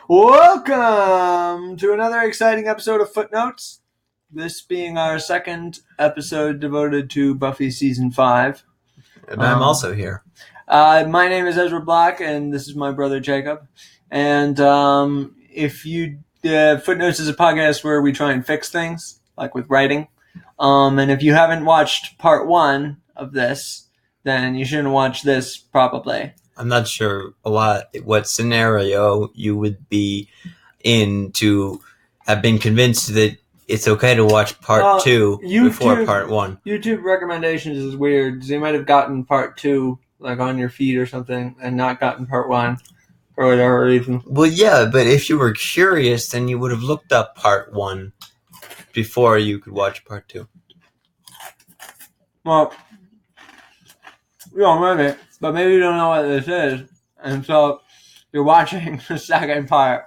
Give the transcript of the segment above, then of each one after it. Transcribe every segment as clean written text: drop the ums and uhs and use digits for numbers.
Welcome to another exciting episode of Footnotes. This being our second episode devoted to Buffy Season 5. And I'm also here. My name is Ezra Black, and this is my brother Jacob. And Footnotes is a podcast where we try and fix things, like with writing. And if you haven't watched part 1 of this, then you shouldn't watch this probably. I'm not sure what scenario you would be in to have been convinced that it's okay to watch part 2 before part 1. YouTube recommendations is weird. So you might have gotten part 2 like on your feed or something and not gotten part 1 for whatever reason. Well, yeah, but if you were curious, then you would have looked up part 1 before you could watch part 2. Well, maybe. But maybe you don't know what this is. And so you're watching the second part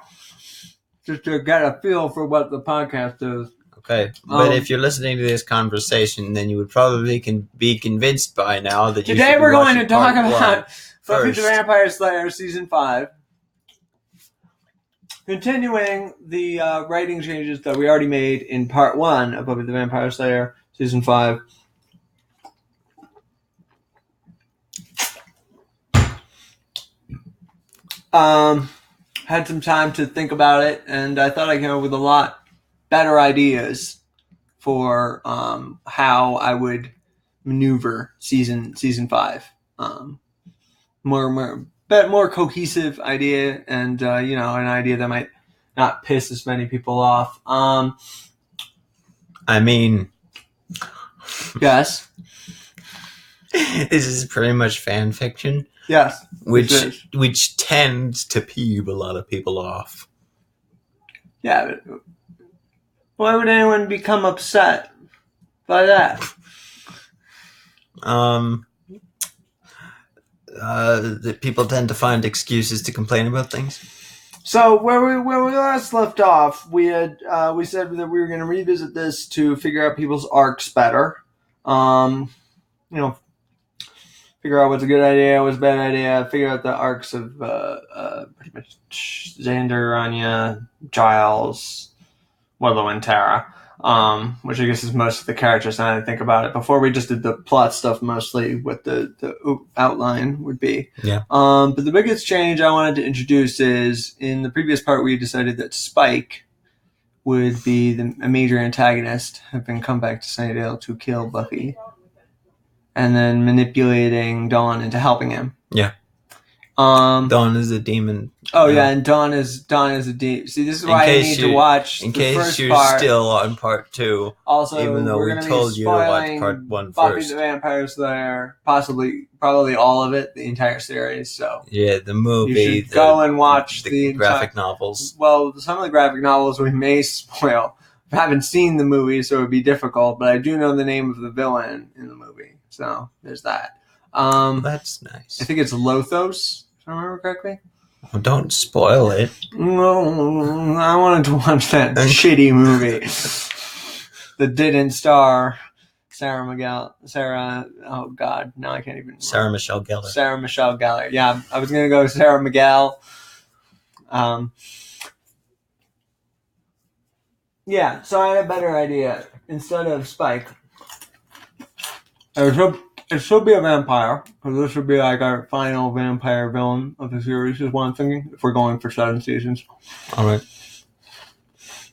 just to get a feel for what the podcast is. Okay, but if you're listening to this conversation, then you would probably be convinced by now that today we're going to talk about Buffy the Vampire Slayer Season 5. Continuing the writing changes that we already made in part 1 of Buffy the Vampire Slayer Season 5. Had some time to think about it, and I thought I came up with a lot better ideas for how I would maneuver season 5. More cohesive idea, and an idea that might not piss as many people off. Yes. This is pretty much fan fiction. Yes. Which tends to peeve a lot of people off. Yeah, but why would anyone become upset by that? That people tend to find excuses to complain about things. So where we last left off, we said that we were going to revisit this to figure out people's arcs better. Figure out what's a good idea, what's a bad idea. Figure out the arcs of pretty much Xander, Anya, Giles, Willow, and Tara. Which I guess is most of the characters now that I think about it. Before we just did the plot stuff mostly, what the outline would be. Yeah. But the biggest change I wanted to introduce is, in the previous part we decided that Spike would be a major antagonist, having come back to Sunnydale to kill Buffy, and then manipulating Dawn into helping him. Yeah. Dawn is a demon. Oh yeah, and Dawn is a demon. See, this is why I need to watch in the case first you're part. Still on part 2. Also, even though we told you to watch part 1 Buffy first. the Vampire Slayer, probably all of it, the entire series. So yeah, the movie. You should go and watch the graphic novels. Well, some of the graphic novels we may spoil. I haven't seen the movie, so it would be difficult. But I do know the name of the villain in the movie, so there's that. That's nice. I think it's Lothos. I remember correctly? Well, don't spoil it. No, I wanted to watch that shitty movie that didn't star Sarah, oh God, now I can't even. Sarah Michelle Gellar. Sarah Michelle Gellar. Yeah, I was going to go Sarah Miguel. Yeah, so I had a better idea. Instead of Spike, it should be a vampire, because this should be like our final vampire villain of the series, is what I'm thinking, if we're going for 7 seasons. Alright.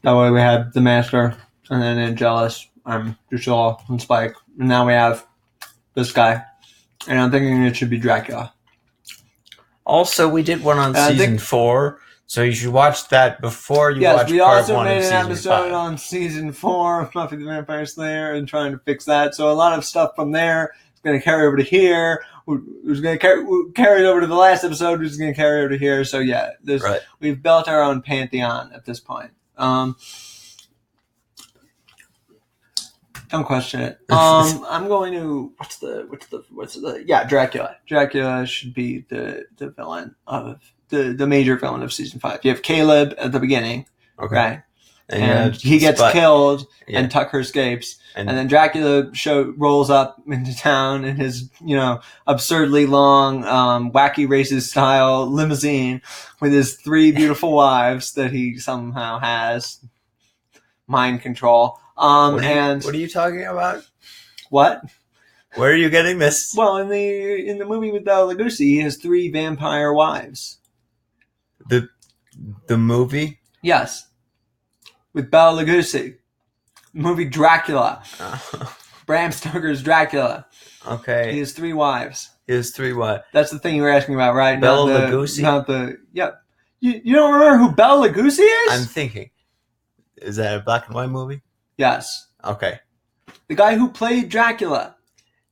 That way we had the Master, and then Angelus, Drusilla, and Spike. And now we have this guy. And I'm thinking it should be Dracula. Also, we did one on season 4, so you should watch that before you watch part 1 of season 5. Yes, we also made an episode on season 4 of Buffy the Vampire Slayer and trying to fix that. So a lot of stuff from there going to carry over to here. Who's going to carry over to the last episode? Who's going to carry over to here? So yeah, we've built our own pantheon at this point. Don't question it. I'm going to Dracula. Dracula should be the villain of the major villain of season 5. You have Caleb at the beginning, okay. Right? and he gets killed, and Tucker escapes. And then Dracula rolls up into town in his, absurdly long, wacky racist style limousine with his 3 beautiful wives that he somehow has mind control. What are you talking about? What? Where are you getting this? Well, in the movie with Bela Lugosi, he has 3 vampire wives. The movie? Yes, with Bela Lugosi. Movie Dracula. Bram Stoker's Dracula. Okay. He has 3 wives. He has 3 wives. That's the thing you were asking about, right? Bela Lugosi? Yep. You don't remember who Bela Lugosi is? I'm thinking. Is that a black and white movie? Yes. Okay. The guy who played Dracula.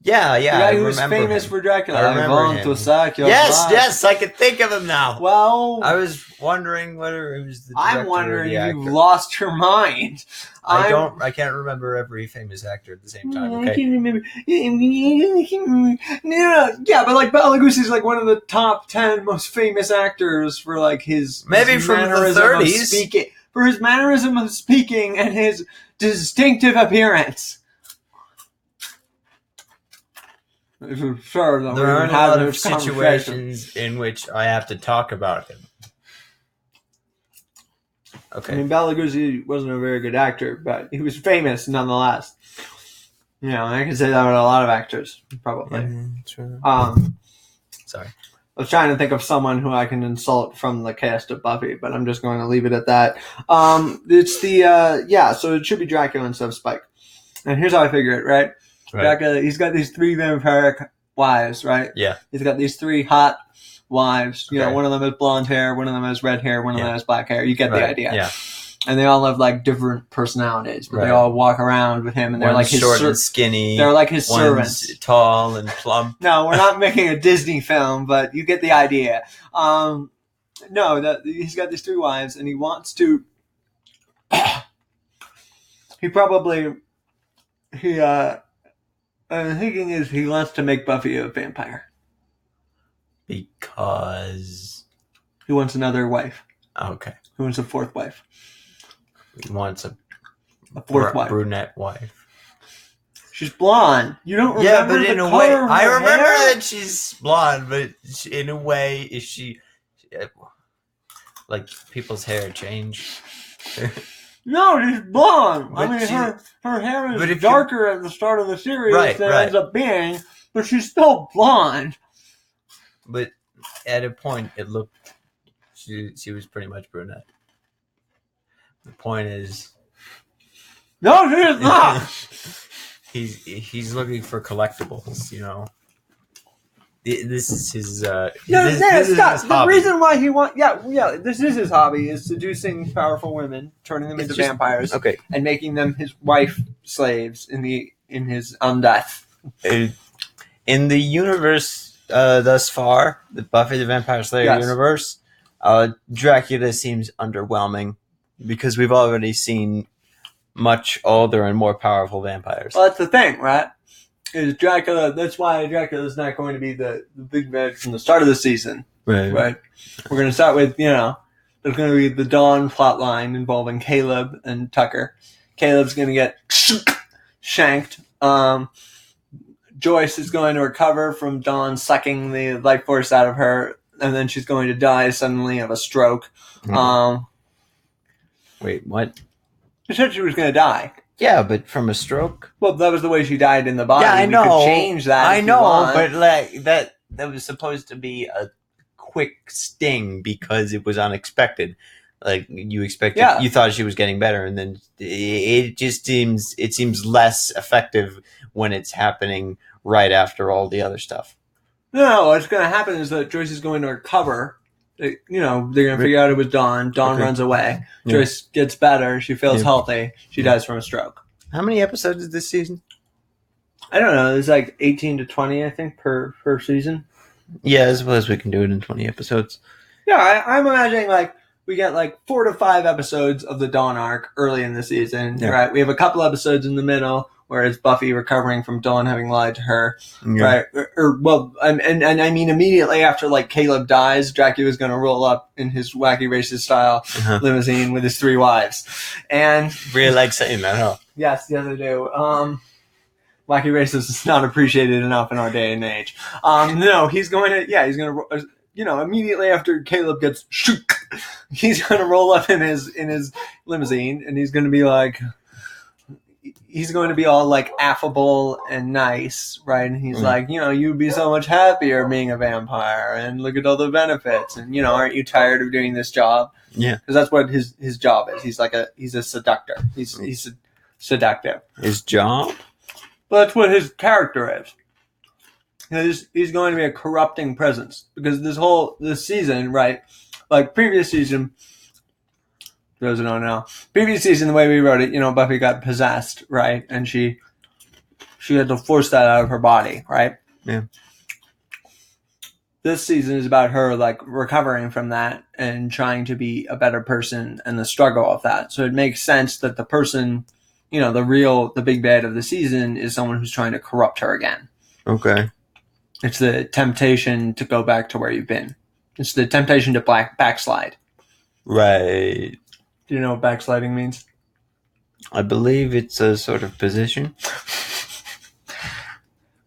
Yeah. The guy who was famous for Dracula. I remember him. Yes, I can think of him now. Well, I was wondering whether it was the director. I'm wondering if you've lost your mind. I can't remember every famous actor at the same time. Okay. I can't remember. Yeah, but like Bela Lugosi is like one of the top 10 most famous actors for like his maybe from the 30s. For his mannerism of speaking and his distinctive appearance. Sure, there aren't a lot of situations in which I have to talk about him. Okay. I mean, Bela Lugosi wasn't a very good actor, but he was famous nonetheless. I can say that about a lot of actors, probably. True. Sorry. I was trying to think of someone who I can insult from the cast of Buffy, but I'm just going to leave it at that. It's so it should be Dracula instead of Spike. And here's how I figure it, right? Dracula, he's got these 3 vampiric wives, right? Yeah. He's got these 3 hot wives. One of them has blonde hair, one of them has red hair, one of them has black hair. You get the idea. Yeah. And they all have like different personalities, but they all walk around with him, and they're like his short and skinny. They're like his servants. Tall and plump. No, we're not making a Disney film, but you get the idea. He's got these 3 wives, and he wants to. I'm thinking is he wants to make Buffy a vampire. Because he wants another wife. Okay. He wants a 4th wife. He wants a 4th wife. Brunette wife. She's blonde. You don't remember Yeah, but in a way, I remember hair? that she's blonde, but in a way, is she like people's hair change? No, she's blonde. I mean, her hair is darker at the start of the series than it ends up being, but she's still blonde. But at a point, it looked she was pretty much brunette. The point is, no, she is not. he's looking for collectibles, This is his. Stop. The reason why he wants, this is his hobby: is seducing powerful women, turning them into vampires, and making them his wife slaves in his death. In the universe thus far, the Buffy the Vampire Slayer universe, Dracula seems underwhelming because we've already seen much older and more powerful vampires. Well, that's the thing, right? Is Dracula? That's why Dracula is not going to be the big bad from the start of the season. Right. We're going to start with, there's going to be the Dawn plot line involving Caleb and Tucker. Caleb's going to get shanked. Joyce is going to recover from Dawn sucking the life force out of her, and then she's going to die suddenly of a stroke. Mm-hmm. Wait, what? She said she was going to die. Yeah, but from a stroke? Well, that was the way she died in the body. Yeah, I know. We could change that. I know, but like that was supposed to be a quick sting because it was unexpected. Like you expected, you thought she was getting better, and then it just seems less effective when it's happening right after all the other stuff. No, what's going to happen is that Joyce is going to recover. They're going to figure out it was Dawn. Dawn runs away. Yeah. Joyce gets better. She feels healthy. She dies from a stroke. How many episodes is this season? I don't know. There's like 18 to 20, I think, per season. Yeah, I suppose we can do it in 20 episodes. Yeah, I'm imagining like we get like 4 to 5 episodes of the Dawn arc early in the season. Yeah. Right? We have a couple episodes in the middle where it's Buffy recovering from Dawn having lied to her, right? And I mean, immediately after like Caleb dies, Dracula's going to roll up in his wacky racist style limousine with his 3 wives, and really like saying that, huh? Yes, I do. Wacky racist is not appreciated enough in our day and age. No, he's going to, immediately after Caleb gets shook, he's going to roll up in his limousine, and he's going to be all like affable and nice, right? And he's like, you'd be so much happier being a vampire, and look at all the benefits, and aren't you tired of doing this job? Yeah, because that's what his job is. He's a seductor. He's seductive. His job? But that's what his character is. He's going to be a corrupting presence, because this season, right? Like previous season, those who don't know, previous season, the way we wrote it, Buffy got possessed, right? And she had to force that out of her body, right? Yeah. This season is about her like recovering from that and trying to be a better person and the struggle of that. So it makes sense that the person, the big bad of the season is someone who's trying to corrupt her again. Okay. It's the temptation to go back to where you've been. It's the temptation to backslide. Right. Do you know what backsliding means? I believe it's a sort of position.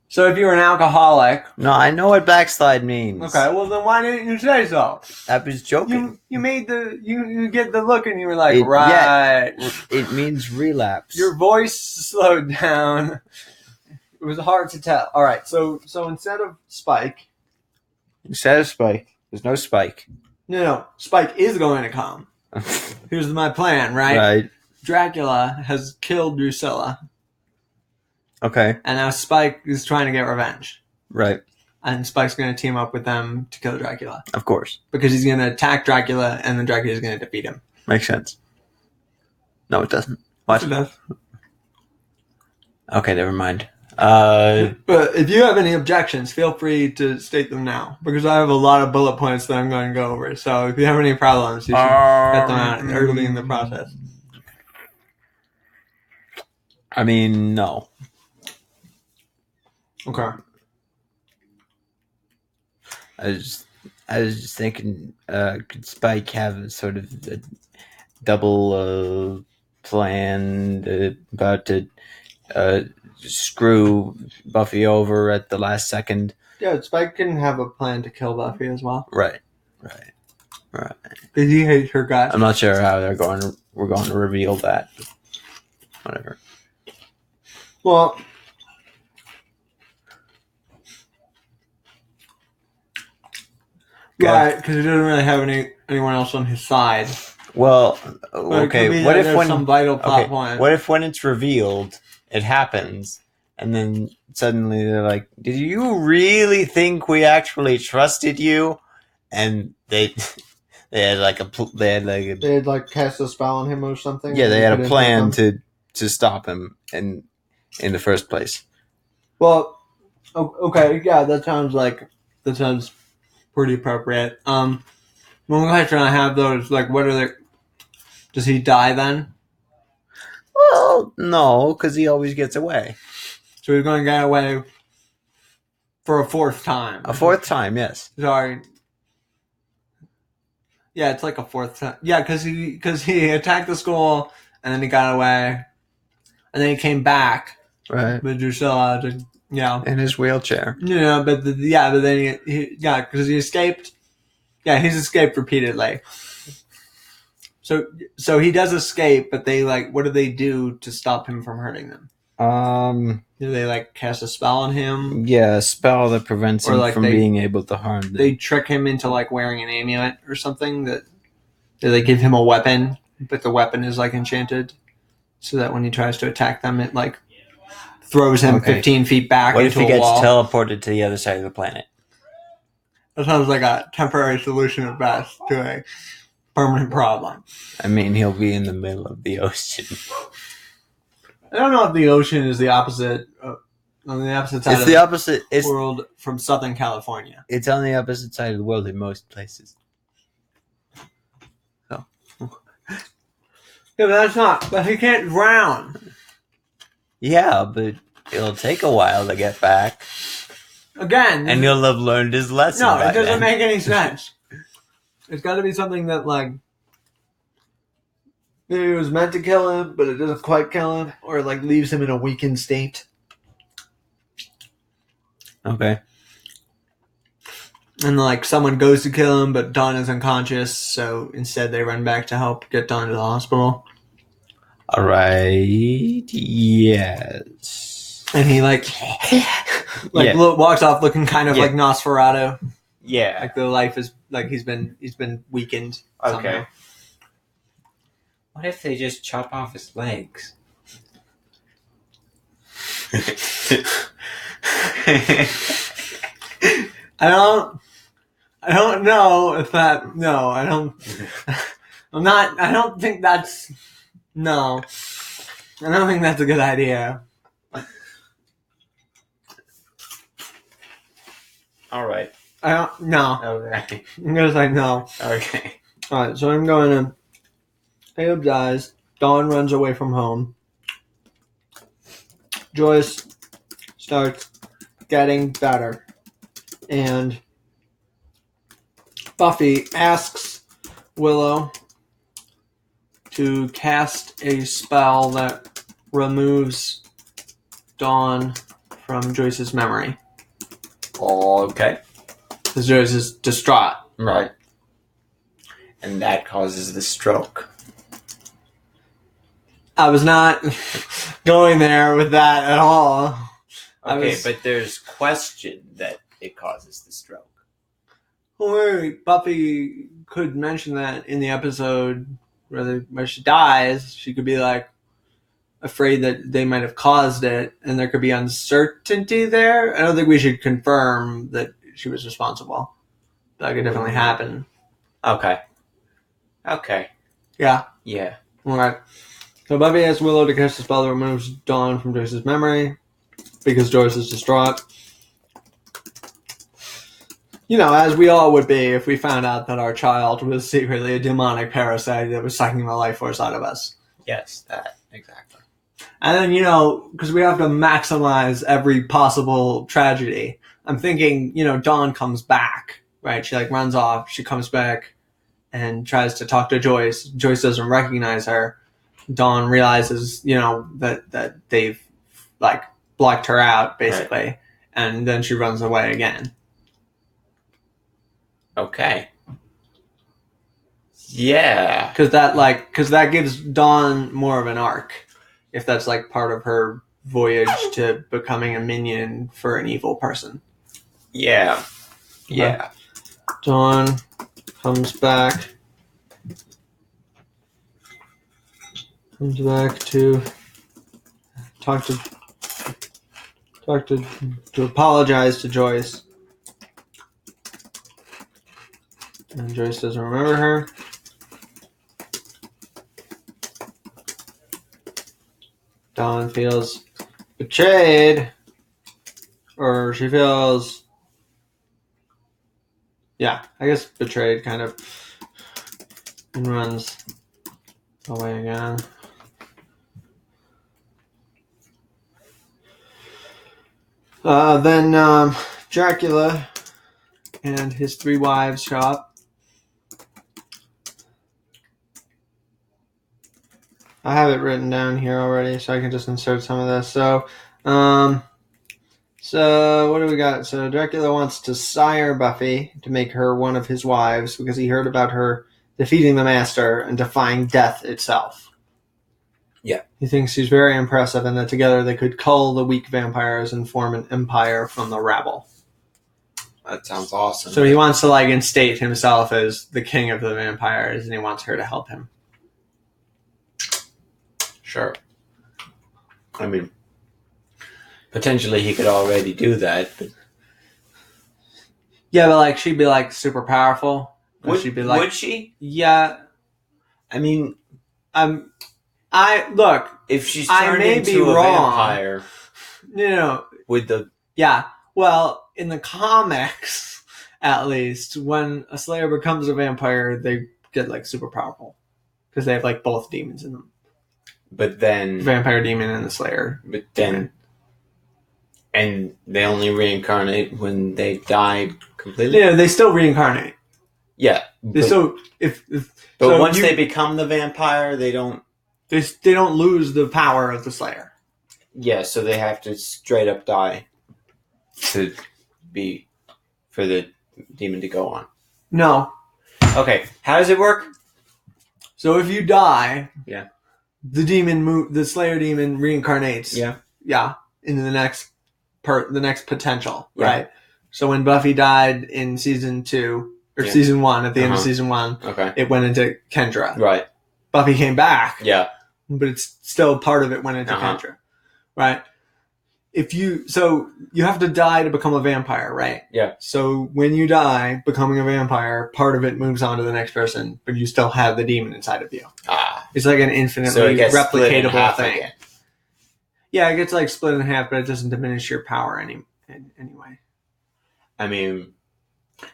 So if you're an alcoholic... No, I know what backslide means. Okay, well then why didn't you say so? I was joking. You made you get the look and you were like, right. Yeah, it means relapse. Your voice slowed down. It was hard to tell. All right, so instead of Spike... Instead of Spike, there's no Spike. No, Spike is going to come. Here's my plan, right? Right. Dracula has killed Drusilla. Okay. And now Spike is trying to get revenge. Right. And Spike's going to team up with them to kill Dracula. Of course. Because he's going to attack Dracula, and then Dracula is going to defeat him. Makes sense. No, it doesn't. What? It does. Okay, never mind. But if you have any objections, feel free to state them now. Because I have a lot of bullet points that I'm going to go over. So if you have any problems, you should get them out early in the process. I mean, no. Okay. I was just thinking, could Spike have a sort of a double plan about to screw Buffy over at the last second? Yeah, Spike can have a plan to kill Buffy as well. Right. Because he hates her guys. I'm not sure how we're going to reveal that. Whatever. Well, right, because he doesn't really have anyone else on his side. Well, okay. What if when some vital plot point? What if when it's revealed, it happens, and then suddenly they're like, "Did you really think we actually trusted you?" And they had cast a spell on him or something. Yeah, they had a plan to stop him in the first place. Well, okay, yeah, that sounds pretty appropriate. One question I have though is like, does he die then? Well, no, because he always gets away. So he's going to get away for a fourth time. A fourth time, yes. Sorry. Yeah, it's like a fourth time. Yeah, because he attacked the school and then he got away, and then he came back. Right. With Drusilla, in his wheelchair. Yeah, but then because he escaped. Yeah, he's escaped repeatedly. So he does escape, but they what do they do to stop him from hurting them? Do they cast a spell on him? Yeah, a spell that prevents him from being able to harm them. They trick him into wearing an amulet or something. Do they give him a weapon, but the weapon is enchanted, so that when he tries to attack them, it throws him 15 feet back what into if he a gets wall? Teleported to the other side of the planet? That sounds like a temporary solution at best to a permanent problem. I mean, he'll be in the middle of the ocean. I don't know if the ocean is the opposite. On the opposite side of the world from Southern California. It's on the opposite side of the world in most places. So. Yeah, but that's not. But he can't drown. Yeah, but it'll take a while to get back. Again. And he'll have learned his lesson. No, it doesn't make any sense. It's got to be something that, like, maybe it was meant to kill him, but it doesn't quite kill him, or like leaves him in a weakened state. Okay. And like someone goes to kill him, but Dawn is unconscious, so instead they run back to help get Dawn to the hospital. All right. Yes. And he like walks off looking kind of like Nosferatu. Yeah. Like the life is like he's been weakened. Okay. Somehow. What if they just chop off his legs? I don't know if that. No, I don't. I'm not. I don't think that's. No, I don't think that's a good idea. All right. I don't. No. Okay. I'm gonna say no. Okay. All right. So I'm going to. Caleb dies. Dawn runs away from home. Joyce starts getting better, and Buffy asks Willow to cast a spell that removes Dawn from Joyce's memory. Okay. Because Joyce is distraught. Right. And that causes the stroke. I was not going there with that at all. Okay, but there's question that it causes the stroke. Or Buffy could mention that in the episode where she dies. She could be like afraid that they might have caused it, and there could be uncertainty there. I don't think we should confirm that she was responsible. That could definitely happen. Okay. Yeah. Yeah. Alright. So Buffy asks Willow to cast a spell that removes Dawn from Joyce's memory because Joyce is distraught. You know, as we all would be if we found out that our child was secretly a demonic parasite that was sucking the life force out of us. Yes, that, exactly. And then, you know, because we have to maximize every possible tragedy, I'm thinking, you know, Dawn comes back, right? She, like, runs off, she comes back and tries to talk to Joyce. Joyce doesn't recognize her. Dawn realizes, you know, that they've, like, blocked her out, basically. Right. And then she runs away again. Okay. Yeah. Because that gives Dawn more of an arc. If that's, like, part of her voyage to becoming a minion for an evil person. Yeah. Yeah. Dawn comes back. Comes back to talk to apologize to Joyce. And Joyce doesn't remember her. Dawn feels betrayed. Or she feels... Yeah, I guess betrayed, kind of. And runs away again. Then Dracula and his 3 wives show up. I have it written down here already, so I can just insert some of this. So what do we got? So Dracula wants to sire Buffy to make her one of his wives because he heard about her defeating the Master and defying death itself. Yeah. He thinks she's very impressive and that together they could cull the weak vampires and form an empire from the rabble. That sounds awesome. So he wants to, like, instate himself as the king of the vampires, and he wants her to help him. Sure. I mean, potentially he could already do that. But... Yeah, but, like, she'd be, like, super powerful. Would she? Yeah. I mean, look, if she's turned into a vampire, with the well, in the comics, at least, when a Slayer becomes a vampire, they get, like, super powerful because they have, like, both demons in them. But then vampire demon and the Slayer. But then, and they only reincarnate when they die completely. Yeah, they still reincarnate. Yeah, but once they become the vampire, they don't. They don't lose the power of the Slayer. Yeah, so they have to straight up die for the demon to go on. No. Okay, how does it work? So if you die, yeah, the Slayer demon reincarnates. Yeah, into the next potential, right? So when Buffy died in season 2 or season 1, at the end of season 1, it went into Kendra. Right. Buffy came back. Yeah. But it's still part of it went into Kendra. Right? So you have to die to become a vampire, right? Yeah. So when you die, becoming a vampire, part of it moves on to the next person, but you still have the demon inside of you. It's like an infinitely replicatable thing. Again. Yeah, it gets like split in half, but it doesn't diminish your power anyway. I mean,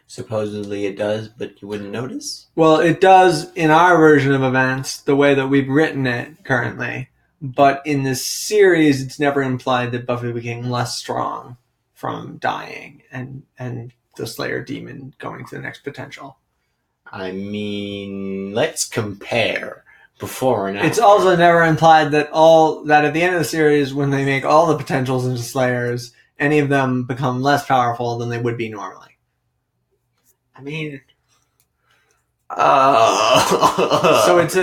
supposedly it does, but you wouldn't notice? Well, it does in our version of events, the way that we've written it currently. But in this series, it's never implied that Buffy became less strong from dying and the Slayer demon going to the next potential. I mean, let's compare before and after. It's also never implied that at the end of the series, when they make all the potentials into Slayers, any of them become less powerful than they would be normally. I mean, so it's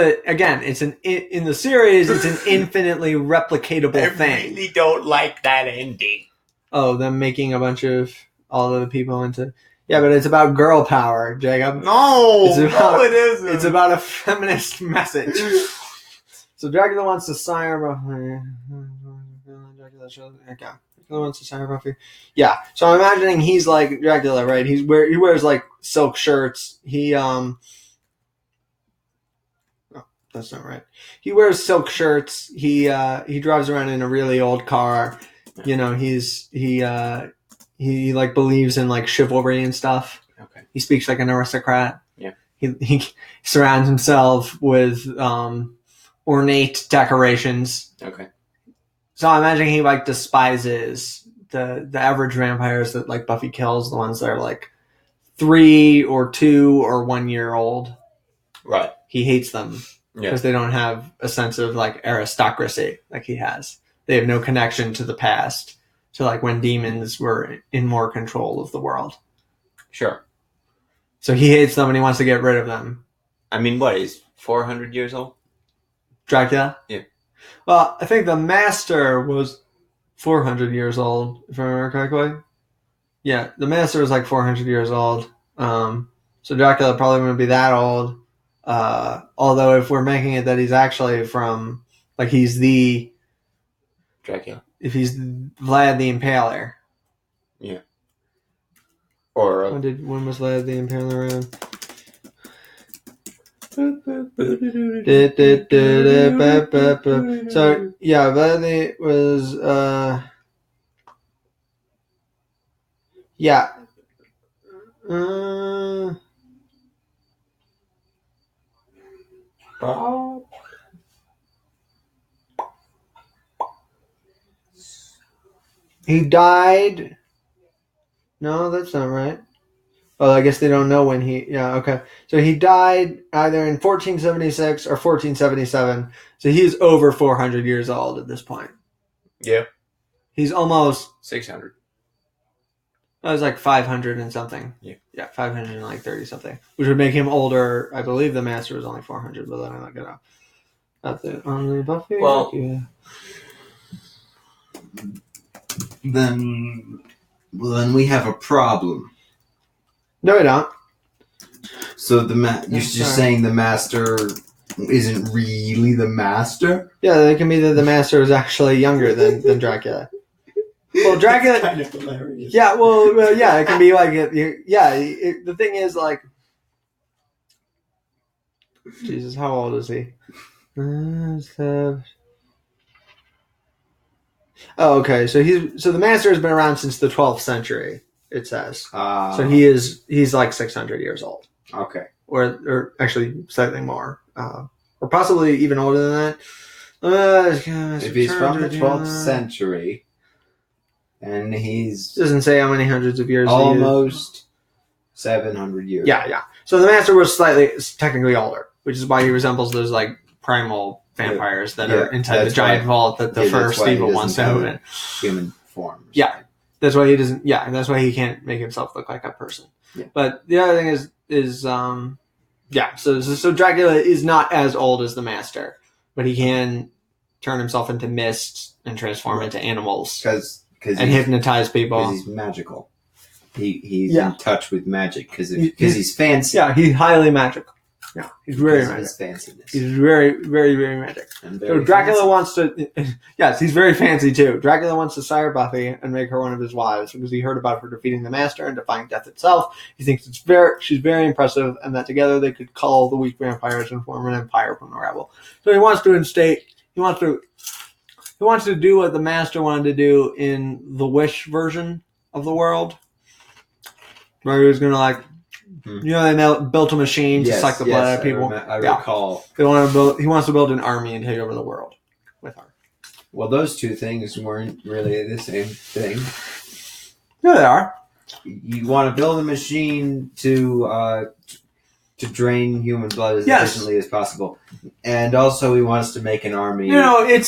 in the series, it's an infinitely replicatable thing. I really don't like that ending. Oh, them making a bunch of all of the people into. Yeah, but it's about girl power, Jacob. No, it isn't. It's about a feminist message. So Dracula wants to sire Buffy. Dracula wants to sire Buffy. Yeah. So I'm imagining he's like Dracula, right? He wears like silk shirts. No, that's not right. He wears silk shirts. He drives around in a really old car. You know, he like believes in like chivalry and stuff. Okay. He speaks like an aristocrat. Yeah. He surrounds himself with ornate decorations. Okay. So I imagine he like despises the average vampires that like Buffy kills, the ones that are like 3 or 2 or 1 year old. Right. He hates them because they don't have a sense of like aristocracy like he has. They have no connection to the past. To like when demons were in more control of the world. Sure. So he hates them and he wants to get rid of them. I mean, what, he's 400 years old? Dracula? Yeah. Well, I think the Master was 400 years old, if I remember correctly. Yeah, the Master was like 400 years old. So Dracula probably wouldn't be that old. Although if we're making it that he's actually from, like he's the... Dracula. If he's Vlad the Impaler. Yeah. Or when was Vlad the Impaler around? So yeah, Vlad was yeah. He died. No, that's not right. Oh, I guess they don't know when he... Yeah, okay. So he died either in 1476 or 1477. So he's over 400 years old at this point. Yeah. He's almost... 600. That was like 500 and something. Yeah. Yeah, 500 and like 30 something. Which would make him older. I believe the Master was only 400, but then I look it up. That's it. Only Buffy? Well... Yeah. Then we have a problem. No, we don't. So you're just saying the Master isn't really the Master? Yeah, it can be that the Master is actually younger than Dracula. Well, Dracula... That's kind of hilarious. Yeah, yeah, it can be like... the thing is, like... Jesus, how old is he? Oh, okay. So the Master has been around since the 12th century. It says. So he's like 600 years old. Okay. Or actually slightly more, or possibly even older than that. If he's from the 12th century, and he's doesn't say how many hundreds of years. Almost 700 years. Yeah. So the Master was technically older, which is why he resembles those like primal vampires that are inside the giant vault that the first evil wants to open. Human form. Yeah, that's why he doesn't. Yeah, and that's why he can't make himself look like a person. Yeah. But the other thing is So Dracula is not as old as the Master, but he can turn himself into mist and transform into animals and hypnotize people. Because he's magical. He's in touch with magic because he's fancy. Yeah, he's highly magical. Yeah, he's very magic. His fanciness. He's very, very, very magic. So Dracula wants to. Yes, he's very fancy too. Dracula wants to sire Buffy and make her one of his wives because he heard about her defeating the Master and defying death itself. He thinks she's very impressive, and that together they could cull the weak vampires and form an empire from the rabble. So he wants to instate. He wants to do what the Master wanted to do in the Wish version of the world, where he was going to they built a machine to suck the blood out of people. I recall. He wants to build an army and take over the world with her. Well, those two things weren't really the same thing. Yeah, they are. You want to build a machine to drain human blood as efficiently as possible, and also he wants to make an army. It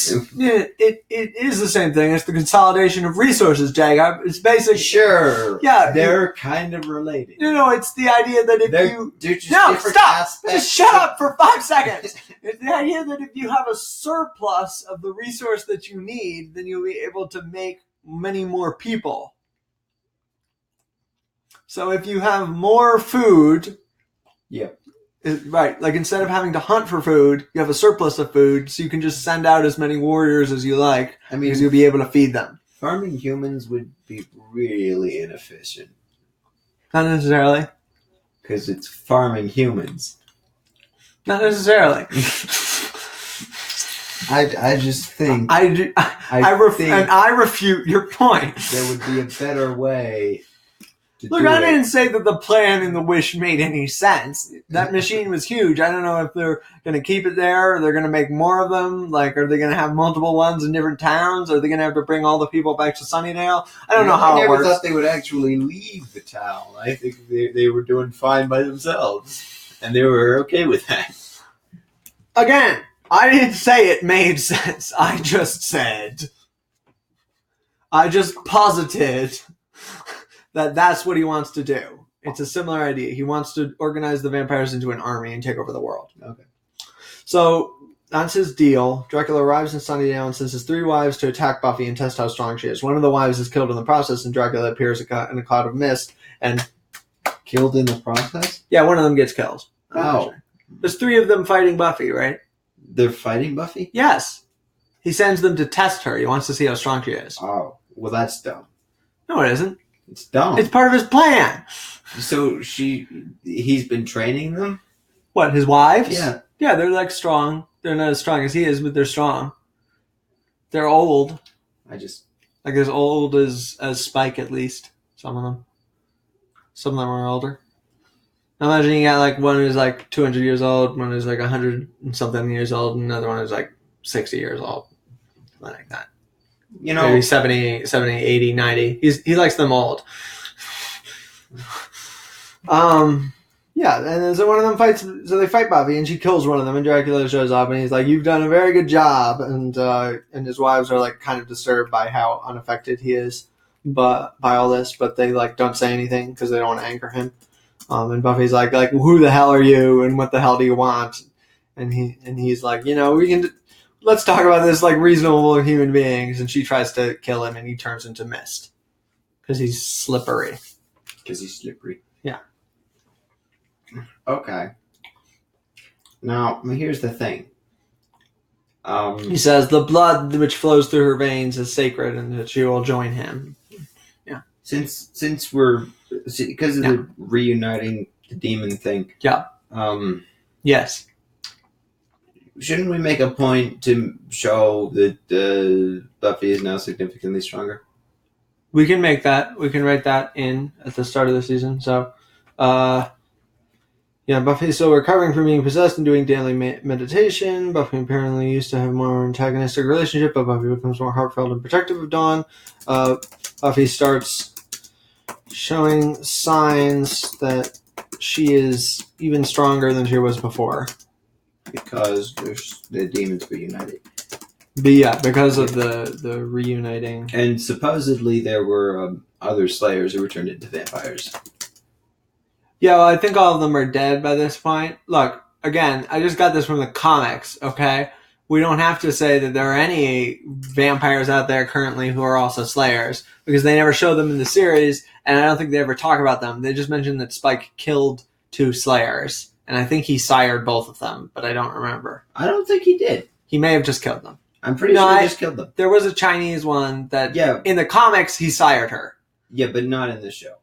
is the same thing. It's the consolidation of resources, Jag. It's basically they're kind of related. It's the idea that if they're just different aspects. Just shut up for 5 seconds. It's the idea that if you have a surplus of the resource that you need, then you'll be able to make many more people. So if you have more food. Yeah. Right. Like instead of having to hunt for food, you have a surplus of food, so you can just send out as many warriors as you like, because you'll be able to feed them. Farming humans would be really inefficient. Not necessarily. Because it's farming humans. Not necessarily. I just think... I refute your point. There would be a better way... Look, I didn't say that the plan in the Wish made any sense. That machine was huge. I don't know if they're going to keep it there, or they're going to make more of them. Like, are they going to have multiple ones in different towns? Are they going to have to bring all the people back to Sunnydale? I don't know how it works. I never thought they would actually leave the town. I think they were doing fine by themselves, and they were okay with that. Again, I didn't say it made sense. I just posited... that's what he wants to do. It's a similar idea. He wants to organize the vampires into an army and take over the world. Okay. So that's his deal. Dracula arrives in Sunnydale and sends his 3 wives to attack Buffy and test how strong she is. One of the wives is killed in the process, and Dracula appears in a cloud of mist. And killed in the process? Yeah, one of them gets killed. Oh. There's 3 of them fighting Buffy, right? They're fighting Buffy? Yes. He sends them to test her. He wants to see how strong she is. Oh. Well, that's dumb. No, it isn't. It's dumb. It's part of his plan. So he's been training them? What, his wives? Yeah. Yeah, they're like strong. They're not as strong as he is, but they're strong. They're old. Like as old as Spike, at least. Some of them. Some of them are older. Imagine you got like one who's like 200 years old, one who's like 100 and something years old, and another one who's like 60 years old. Something like that. Maybe 70, 80, 90. He likes them old. Yeah, and then so one of them fights. So they fight Buffy, and she kills one of them. And Dracula shows up, and he's like, "You've done a very good job." And his wives are like kind of disturbed by how unaffected he is, by all this. But they like don't say anything because they don't want to anger him. And Buffy's like, "Who the hell are you? And what the hell do you want?" And he's like, we can. Let's talk about this like reasonable human beings. And she tries to kill him, and he turns into mist because he's slippery. Yeah. Okay. Now, here's the thing. He says the blood which flows through her veins is sacred, and that she will join him. Yeah. Since we're because of the reuniting the demon thing. Yeah. Yes. Shouldn't we make a point to show that Buffy is now significantly stronger? We can make that. We can write that in at the start of the season. So, Yeah, Buffy's still recovering from being possessed and doing daily meditation. Buffy apparently used to have a more antagonistic relationship, but Buffy becomes more heartfelt and protective of Dawn. Buffy starts showing signs that she is even stronger than she was before. Because the demons were united. But yeah, because of the reuniting. And supposedly there were other Slayers who were turned into vampires. Yeah, well, I think all of them are dead by this point. Look, again, I just got this from the comics, okay? We don't have to say that there are any vampires out there currently who are also Slayers, because they never show them in the series, and I don't think they ever talk about them. They just mention that Spike killed 2 Slayers, and I think he sired both of them, but I don't remember. I don't think he did. He may have just killed them. I'm pretty sure he just killed them. There was a Chinese one that, in the comics, he sired her. Yeah, but not in the show.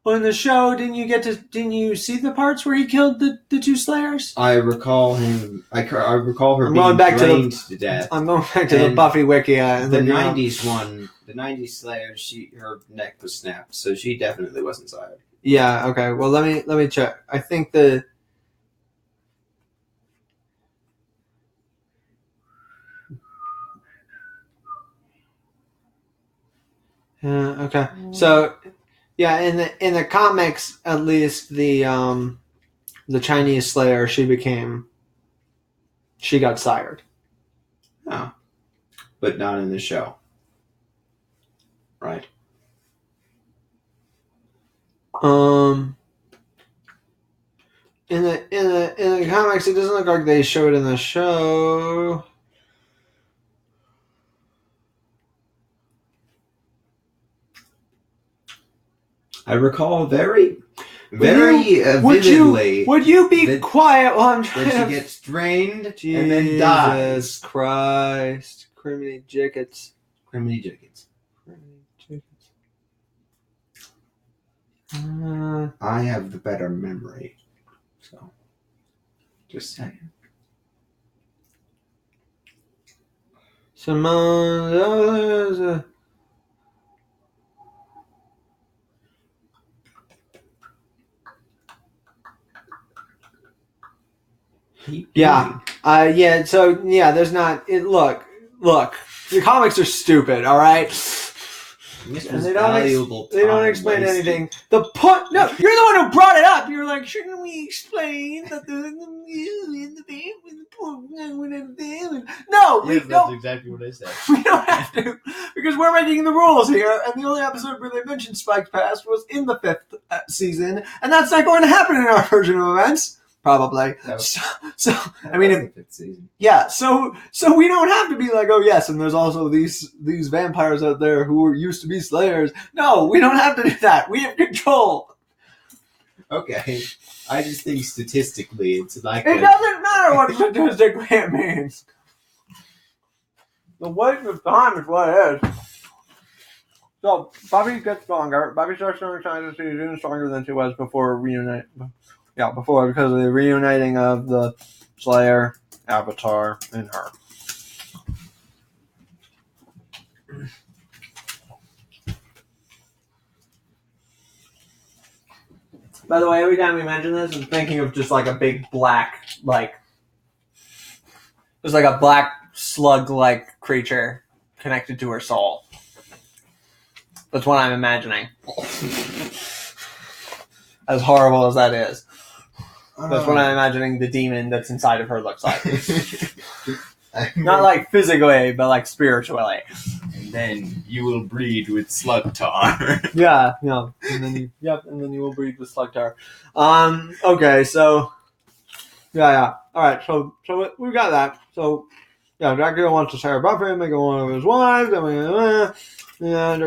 Well, in the show, didn't you see the parts where he killed the 2 Slayers? I recall him. I recall her being drained to death. I'm going back to the Buffy wiki. The 90s one, the 90s Slayer, her neck was snapped, so she definitely wasn't sired. Yeah. Okay. Well, let me check. I think the. Okay. So. Yeah, in the comics, at least the Chinese Slayer, she got sired. Oh, but not in the show, right? In the comics, it doesn't look like they show it in the show. I recall very vividly. Would you be quiet while I'm trying to... She gets drained Jesus and then dies. Jesus Christ. Criminy Jickets. Criminy Jickets. I have the better memory. So, just saying. Simone... Yeah. So there's not. Look. The comics are stupid. All right. And they don't explain anything. No, you're the one who brought it up. You're like, shouldn't we explain that No, we don't. That's exactly what I said. We don't have to, because we're making the rules here, and the only episode where they mentioned Spike's past was in the 5th season, and that's not going to happen in our version of events. Probably. So I mean, yeah. So we don't have to be like, oh yes, and there's also these vampires out there who used to be Slayers. No, we don't have to do that. We have control. Okay, I just think statistically, it's like it doesn't matter what statistically it means. The weight of time is what it is. So Buffy gets stronger. Buffy starts showing signs that she's even stronger than she was before reunite. Yeah, because of the reuniting of the Slayer, Avatar, and her. By the way, every time we mention this, I'm thinking of just like a big black, there's like a black slug-like creature connected to her soul. That's what I'm imagining. As horrible as that is. That's what I'm imagining the demon that's inside of her looks like. Not like physically, but like spiritually. And then you will breed with slug tar. Yeah. And then you will breed with slug tar. Okay, so yeah. Alright, so we got that. So yeah, Dracula wants to share Buffy and make her one of his wives, they're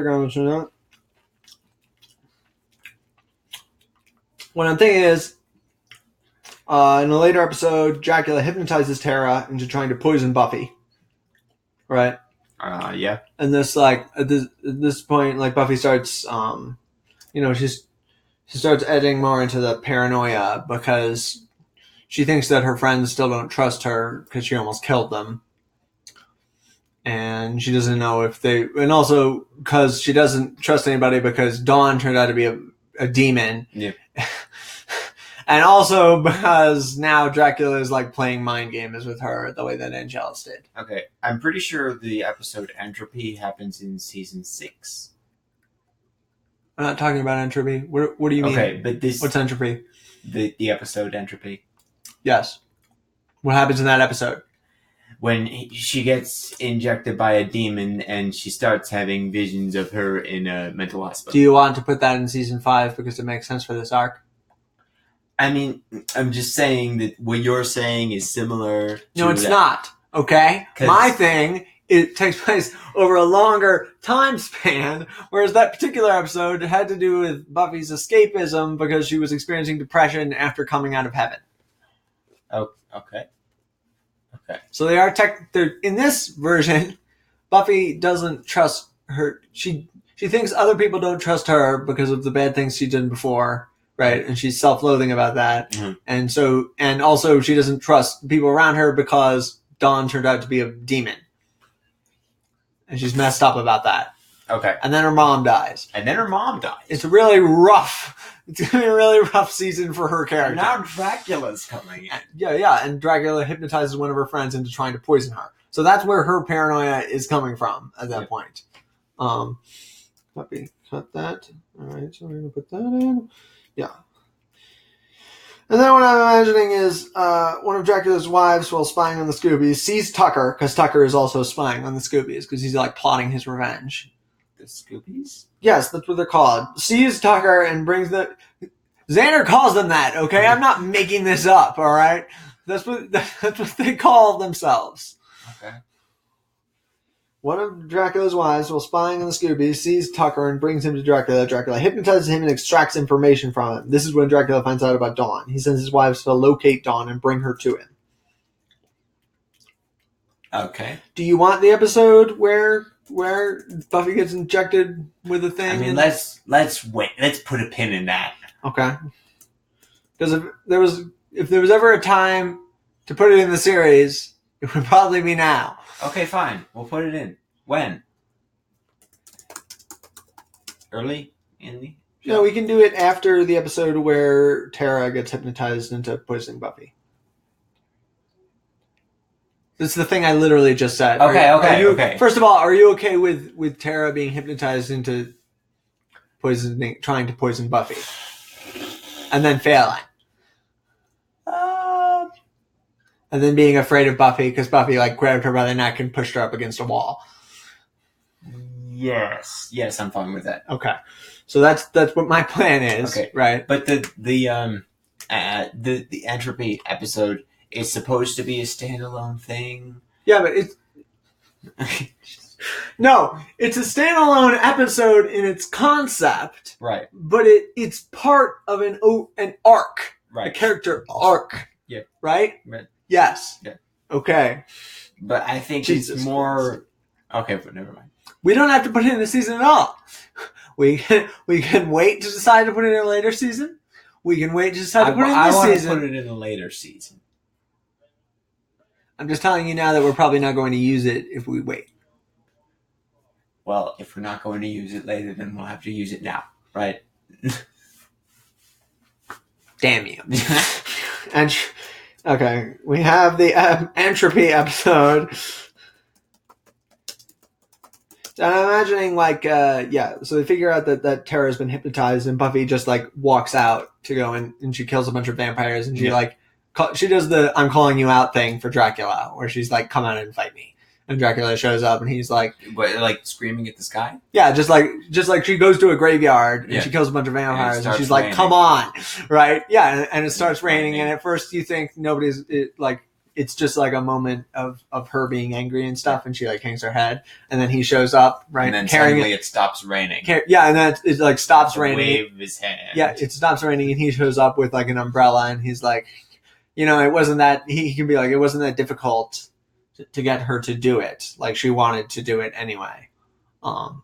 going to what I'm thinking is, in a later episode, Dracula hypnotizes Tara into trying to poison Buffy. Right? Yeah. And this, at this point, Buffy starts, she starts edging more into the paranoia because she thinks that her friends still don't trust her because she almost killed them. And she doesn't know and also because she doesn't trust anybody because Dawn turned out to be a demon. Yeah. And also because now Dracula is like playing mind games with her the way that Angelus did. Okay, I'm pretty sure the episode Entropy happens in season 6. I'm not talking about Entropy. What do you mean? Okay, but what's Entropy? The episode Entropy. Yes. What happens in that episode? When she gets injected by a demon and she starts having visions of her in a mental hospital. Do you want to put that in season 5 because it makes sense for this arc? I mean, I'm just saying that what you're saying is similar to No, it's not. Okay? My thing, it takes place over a longer time span, whereas that particular episode had to do with Buffy's escapism because she was experiencing depression after coming out of heaven. Oh, okay. Okay. So they are they're in this version, Buffy doesn't trust her. She thinks other people don't trust her because of the bad things she did before. Right, and she's self-loathing about that, and also she doesn't trust people around her because Dawn turned out to be a demon, and she's messed up about that. Okay, and then her mom dies. It's a really rough. It's gonna be a really rough season for her character. And now Dracula's coming in. Yeah, and Dracula hypnotizes one of her friends into trying to poison her. So that's where her paranoia is coming from at that point. Copy, cut that. All right, so we're gonna put that in. Yeah. And then what I'm imagining is one of Dracula's wives, while spying on the Scoobies, sees Tucker, because Tucker is also spying on the Scoobies, because he's like plotting his revenge. The Scoobies? Yes, that's what they're called. Sees Tucker and brings the... Xander calls them that, okay? I'm not making this up, all right? That's what they call themselves. Okay. One of Dracula's wives, while spying on the Scoobies, sees Tucker and brings him to Dracula. Dracula hypnotizes him and extracts information from him. This is when Dracula finds out about Dawn. He sends his wives to locate Dawn and bring her to him. Okay. Do you want the episode where Buffy gets injected with a thing? I mean, let's wait. Let's put a pin in that. Okay. Because if there was ever a time to put it in the series, it would probably be now. Okay, fine. We'll put it in. When? Early in the show? No, we can do it after the episode where Tara gets hypnotized into poisoning Buffy. That's the thing I literally just said. Okay. First of all, are you okay with Tara being hypnotized into trying to poison Buffy? And then failing? And then being afraid of Buffy because Buffy like grabbed her by the neck and pushed her up against a wall. Yes, I'm fine with that. Okay, so that's what my plan is. Okay, right. But the Entropy episode is supposed to be a standalone thing. Yeah, but it's no, it's a standalone episode in its concept. Right. But it's part of an arc. Right. A character arc. Yeah. Right? Right. Yes. Yeah. Okay. But I think it's more... Okay, but never mind. We don't have to put it in the season at all. We can wait to decide to put it in a later season. We can wait to decide to put it in this season. I want to put it in a later season. I'm just telling you now that we're probably not going to use it if we wait. Well, if we're not going to use it later, then we'll have to use it now, right? Damn you. And okay, we have the Entropy episode. So I'm imagining so they figure out that Tara's been hypnotized and Buffy just like walks out to go and she kills a bunch of vampires and she does the I'm calling you out thing for Dracula where she's like, come out and fight me. And Dracula shows up and he's like... What, like screaming at the sky? Yeah, just like she goes to a graveyard and she kills a bunch of vampires and she's like, come on, right? Yeah, and it starts raining and at first you think it's just like a moment of her being angry and stuff and she like hangs her head and then he shows up, right? And then suddenly it stops raining. Yeah, and then it like stops raining. Wave his hand. Yeah, it stops raining and he shows up with like an umbrella and he's like, it wasn't that... He can be like, it wasn't that difficult... to get her to do it. Like, she wanted to do it anyway,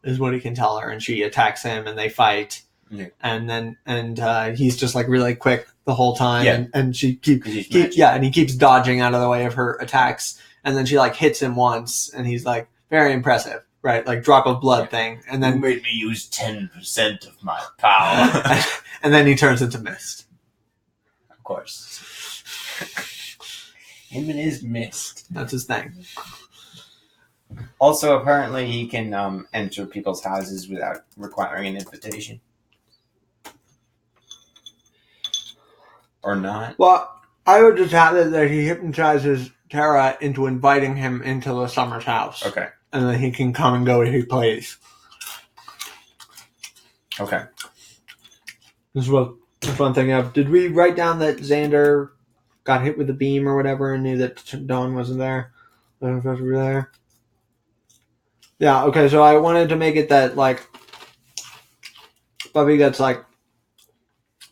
is what he can tell her. And she attacks him and they fight. Yeah. And he's just like really quick the whole time. Yeah. And she and he keeps dodging out of the way of her attacks. And then she like hits him once and he's like, very impressive, right? Like drop of blood thing. And then you made me use 10% of my power. And then he turns into mist. course. Him and his mist. That's his thing. Also, apparently, he can enter people's houses without requiring an invitation. Or not. Well, I would just have it that he hypnotizes Tara into inviting him into the Summers house. Okay. And then he can come and go as he plays. Okay. This is one thing of. Did we write down that Xander got hit with a beam or whatever and knew that Dawn wasn't there? I don't know if we were there. Yeah, okay, so I wanted to make it that, like, Buffy gets, like,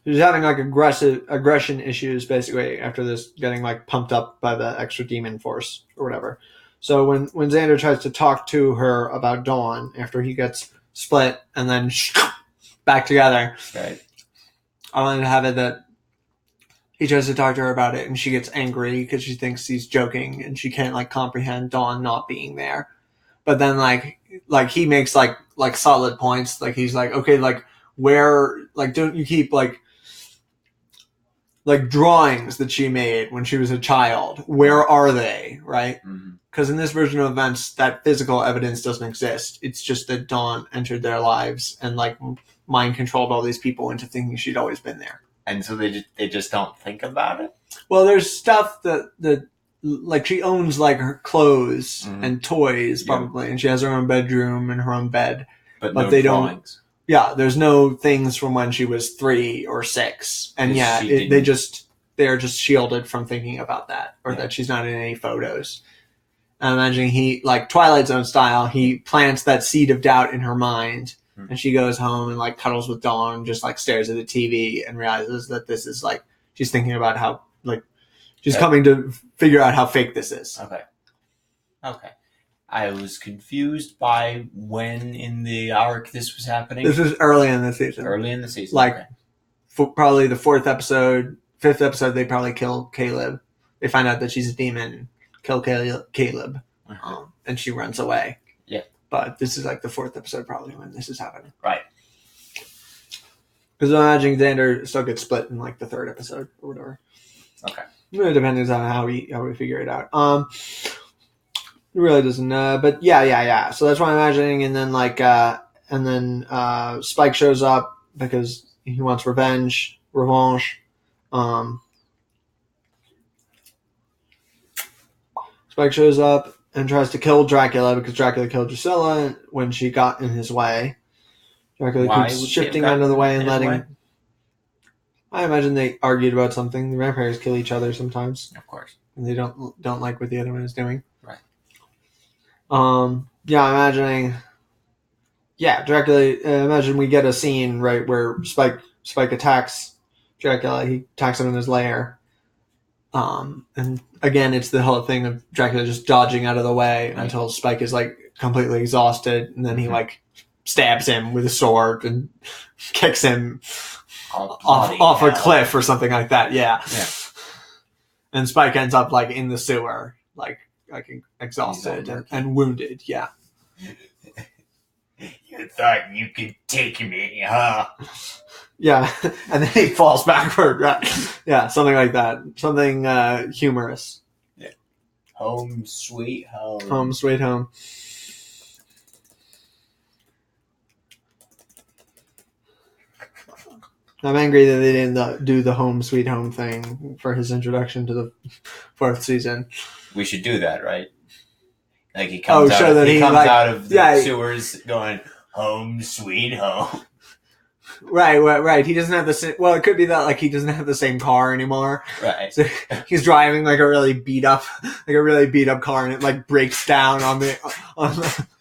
she's having, like, aggression issues, basically, after this getting, like, pumped up by the extra demon force or whatever. So when Xander tries to talk to her about Dawn after he gets split and then back together, right. I wanted to have it that he tries to talk to her about it and she gets angry because she thinks he's joking and she can't, like, comprehend Dawn not being there. But then, like he makes, like solid points. Like, he's like, okay, like, where, like, don't you keep, like drawings that she made when she was a child. Where are they, right? Because in this version of events, that physical evidence doesn't exist. It's just that Dawn entered their lives and, like, mind controlled all these people into thinking she'd always been there. And so they just don't think about it? Well, there's stuff that like, she owns, like, her clothes and toys, probably, and she has her own bedroom and her own bed. But no they drawings. Don't. Yeah, there's no things from when she was 3 or 6, and they're just shielded from thinking about that, or that she's not in any photos. I'm imagining he, like Twilight Zone style, he plants that seed of doubt in her mind, and she goes home and, like, cuddles with Dawn, and just, like, stares at the TV and realizes that this is, like, she's thinking about how, like, she's coming to figure out how fake this is. Okay. I was confused by when in the arc this was happening. This is early in the season. Like, probably the 5th episode, they probably kill Caleb. They find out that she's a demon, kill Caleb, and she runs away. Yeah. But this is, like, the 4th episode probably when this is happening. Right. Because I'm imagining Xander still gets split in, like, the 3rd episode or whatever. Okay. Really depends on how we figure it out. It really doesn't. But yeah. So that's what I'm imagining. And then, like, Spike shows up because he wants revenge. Spike shows up and tries to kill Dracula because Dracula killed Drusilla when she got in his way. Dracula keeps shifting out of the way and letting. I imagine they argued about something. The vampires kill each other sometimes. Of course. And they don't like what the other one is doing. Right. I'm imagining. Yeah, Dracula. Imagine we get a scene right where Spike attacks Dracula. He attacks him in his lair. And again, it's the whole thing of Dracula just dodging out of the way until Spike is, like, completely exhausted, and then he, like, stabs him with a sword and kicks him off a cliff or something like that. Yeah. And Spike ends up, like, in the sewer, like exhausted and wounded. Yeah. You thought you could take me, huh? Yeah, and then he falls backward. Right? Yeah, something like that. Something humorous. Yeah. Home sweet home. Home sweet home. I'm angry that they didn't do the home sweet home thing for his introduction to the 4th season. We should do that, right? Like, he comes out of the sewers going, home sweet home. Right. He doesn't have the same. Well, it could be that, like, he doesn't have the same car anymore. Right. So he's driving, like, a really beat up car, and it, like, breaks down on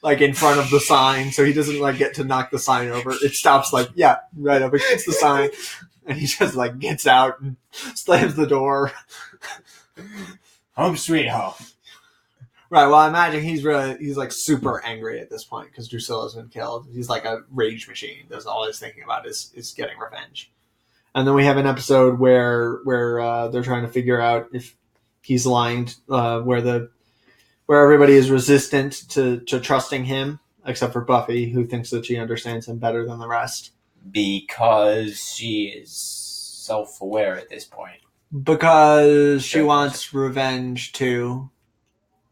like, in front of the sign, so he doesn't, like, get to knock the sign over. It stops, like, right up against the sign, and he just, like, gets out and slams the door. Home sweet home. Right, well, I imagine he's like super angry at this point because Drusilla's been killed. He's like a rage machine. That's all he's thinking about is getting revenge. And then we have an episode where they're trying to figure out if he's lying, where everybody is resistant to trusting him, except for Buffy, who thinks that she understands him better than the rest. Because she is self-aware at this point. Because she wants revenge too.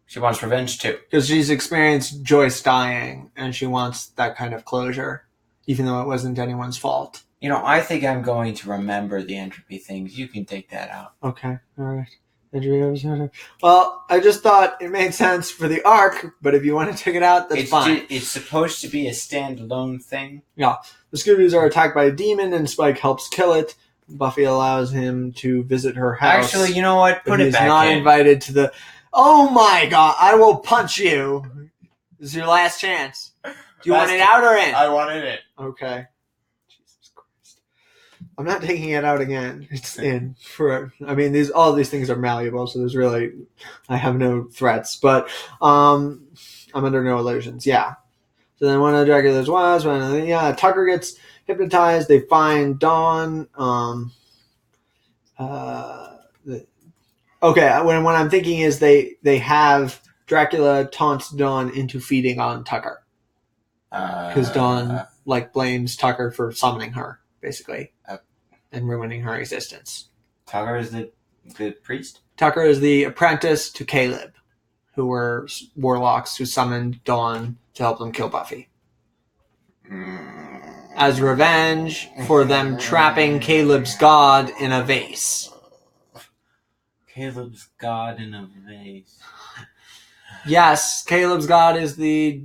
She wants revenge too. Because she's experienced Joyce dying, and she wants that kind of closure, even though it wasn't anyone's fault. I think I'm going to remember the entropy things. You can take that out. Okay, all right. Well, I just thought it made sense for the arc, but if you want to take it out, that's fine. It's supposed to be a standalone thing. Yeah. The Scoobies are attacked by a demon, and Spike helps kill it. Buffy allows him to visit her house. Actually, you know what? Put it back in. He's not invited to the... Oh my god, I will punch you. This is your last chance. Do you want it out or in? I want it in. Okay. Jesus Christ. I'm not taking it out again. It's in. All these things are malleable, so I have no threats. But I'm under no illusions. Yeah. So then one of Dracula's wives, Tucker gets hypnotized. They find Dawn. Okay, what I'm thinking is they have Dracula taunts Dawn into feeding on Tucker. Because Dawn blames Tucker for summoning her, basically, and ruining her existence. Tucker is the priest? Tucker is the apprentice to Caleb, who were warlocks who summoned Dawn to help them kill Buffy. As revenge for them trapping Caleb's god in a vase. Caleb's god in a vase. Yes, Caleb's god is the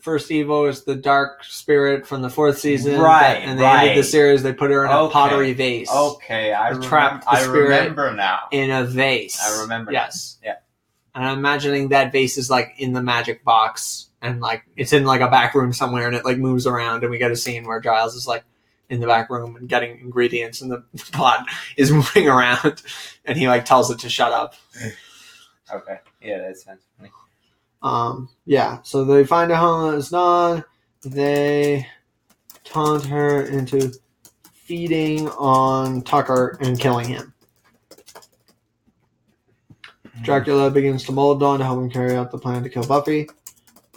first Evo, is the dark spirit from the 4th season. Right, and they ended the series, they put her in a pottery vase. Okay, I remember now. In a vase. I remember. Yes. Yeah. And I'm imagining that vase is in the magic box, and it's in a back room somewhere, and it moves around, and we get a scene where Giles is in the back room and getting ingredients, and the pot is moving around, and he tells it to shut up. Okay. Yeah, that sounds funny. Yeah, so they find a homeless Dawn. They taunt her into feeding on Tucker and killing him. Dracula begins to mold Dawn to help him carry out the plan to kill Buffy.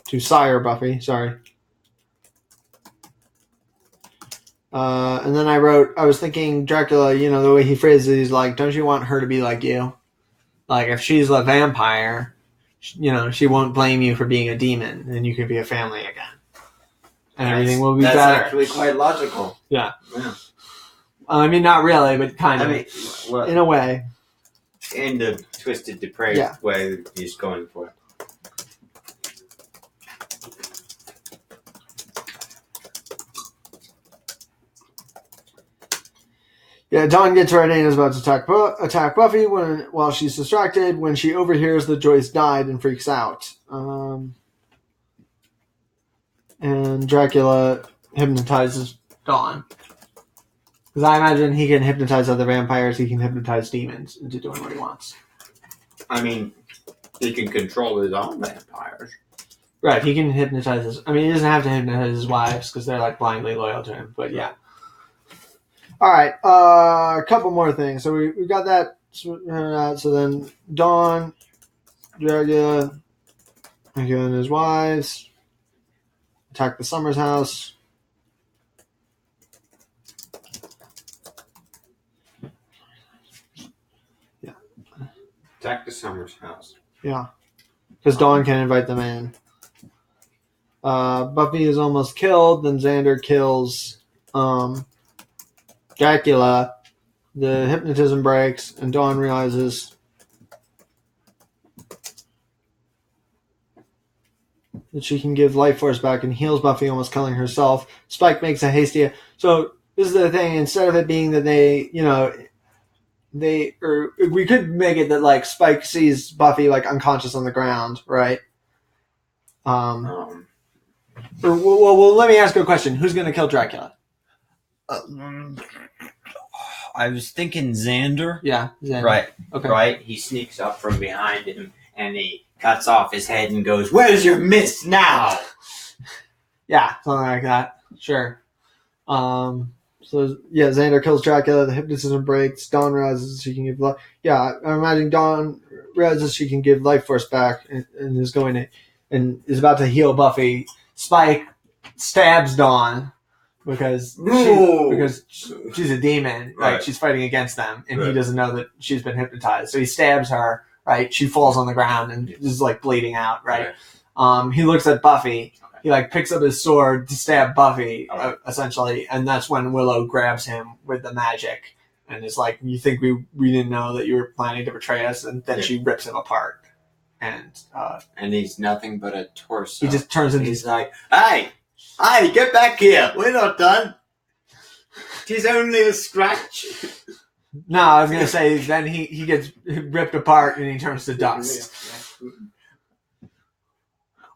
To sire Buffy, sorry. And then I was thinking Dracula, the way he phrases it, he's don't you want her to be like you? If she's a vampire, she won't blame you for being a demon, and you can be a family again. And everything will be better. That's actually quite logical. Yeah. Not really, but kind of. In a way. In the twisted, depraved way he's going for it. Yeah, Dawn gets ready and is about to attack Buffy while she's distracted when she overhears that Joyce died and freaks out. And Dracula hypnotizes Dawn. Because I imagine he can hypnotize other vampires, he can hypnotize demons into doing what he wants. He can control his own vampires. Right, he can hypnotize he doesn't have to hypnotize his wives because they're blindly loyal to him, but yeah. Alright, a couple more things. So we got that. So then Dawn, Dracula, and his wives attack the Summers house. Yeah. Attack the Summers house. Yeah. Because Dawn can invite them in. Buffy is almost killed, then Xander kills Dracula. The hypnotism breaks, and Dawn realizes that she can give life force back and heals Buffy, almost killing herself. Spike makes a hasty... So, this is the thing, instead of it being that we could make it that Spike sees Buffy unconscious on the ground, right? Well, let me ask you a question. Who's going to kill Dracula? I was thinking Xander. Yeah, Xander. Right. Okay. Right. He sneaks up from behind him and he cuts off his head and goes, "Where's your miss now?" Yeah, something like that. Sure. So yeah, Xander kills Dracula. The hypnotism breaks. Dawn realizes she can give life. Yeah, I'm imagining Dawn realizes she can give life force back and is going to and is about to heal Buffy. Spike stabs Dawn because No. she's a demon, right? Right. She's fighting against them, and he Right. doesn't know that she's been hypnotized. So he stabs her, right? She falls on the ground and is like bleeding out, right? He looks at Buffy. He like picks up his sword to stab Buffy, essentially, and that's when Willow grabs him with the magic and is like, "You think we didn't know that you were planning to betray us?" And then she rips him apart, and he's nothing but a torso. He just turns into. He's like, "Hey, get back here! We're not done. 'Tis only a scratch." No, I was gonna say then he gets ripped apart and he turns to dust.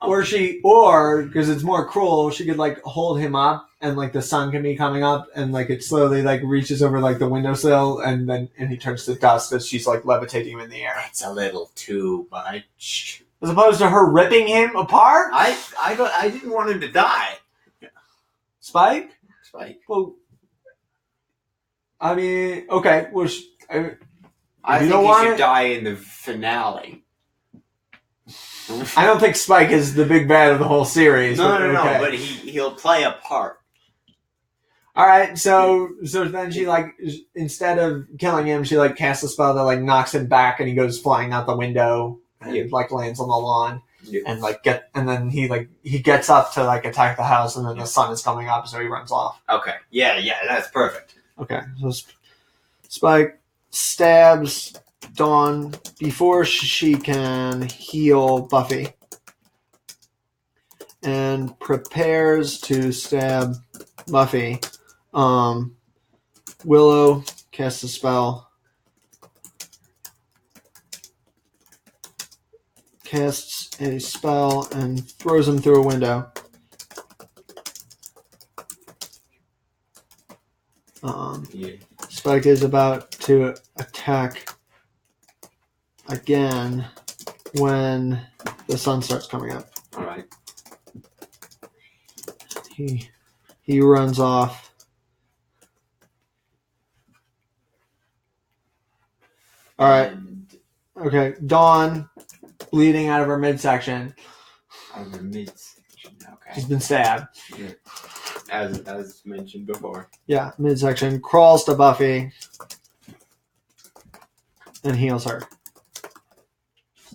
Or because it's more cruel, she could like hold him up and like the sun can be coming up and like it slowly like reaches over like the windowsill and he turns to dust as she's like levitating him in the air. That's a little too much. As opposed to her ripping him apart? I didn't want him to die. Spike? Well, I mean, okay. Well, I think he should die in the finale. I don't think Spike is the big bad of the whole series. No, but he'll play a part. All right, so then she like instead of killing him, she like casts a spell that like knocks him back, and he goes flying out the window and like lands on the lawn, and then he gets up to like attack the house, and then the sun is coming up, so he runs off. Okay, yeah, that's perfect. Okay, so Spike stabs Dawn before she can heal Buffy and prepares to stab Buffy. Willow casts a spell. Casts a spell and throws him through a window. Spike is about to attack again when the sun starts coming up. All right. He runs off. All right. Okay. Dawn, bleeding out of her midsection. Out of her midsection. Okay. She's been stabbed. Yeah. As mentioned before. Yeah, midsection. Crawls to Buffy and heals her.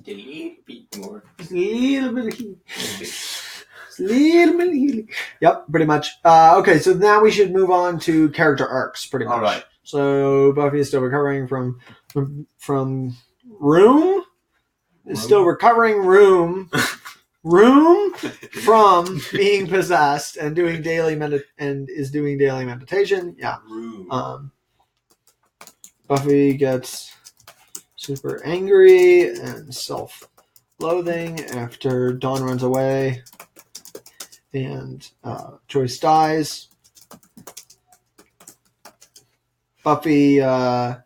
Just a little bit more. Just a little bit of healing. Little bit of healing. Yep, pretty much. Okay, so now we should move on to character arcs, pretty much. All right. So Buffy is still recovering from room. Is still recovering room from being possessed and doing daily meditation. Yeah. Buffy gets super angry and self-loathing after Dawn runs away and Joyce dies. Buffy, and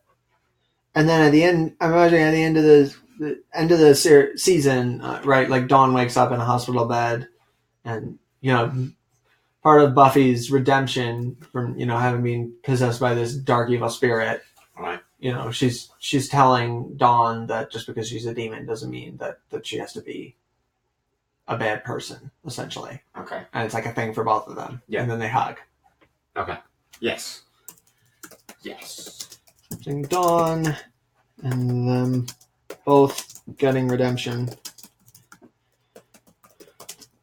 then at the end, I'm imagining at the end of the season, right? Like Dawn wakes up in a hospital bed, and part of Buffy's redemption from having been possessed by this dark evil spirit. Right. She's telling Dawn that just because she's a demon doesn't mean that she has to be a bad person, essentially. Okay. And it's like a thing for both of them. Yeah. And then they hug. Okay. Yes. Dawn and them both getting redemption.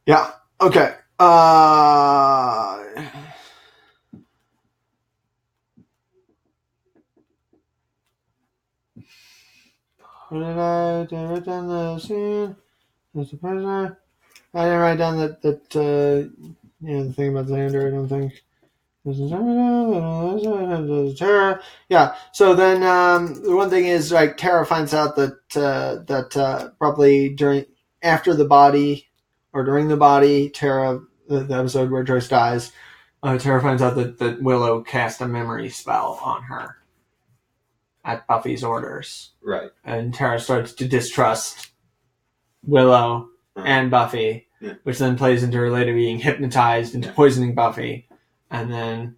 Yeah. Okay. What did I write down the scene? As a prisoner. I didn't write down that the thing about Xander, I don't think. Yeah. So then the one thing is like Tara finds out that probably after the body or during the body, Tara, the episode where Joyce dies, Tara finds out that Willow cast a memory spell on her at Buffy's orders. Right. And Tara starts to distrust Willow and Buffy, which then plays into her later being hypnotized into poisoning Buffy. And then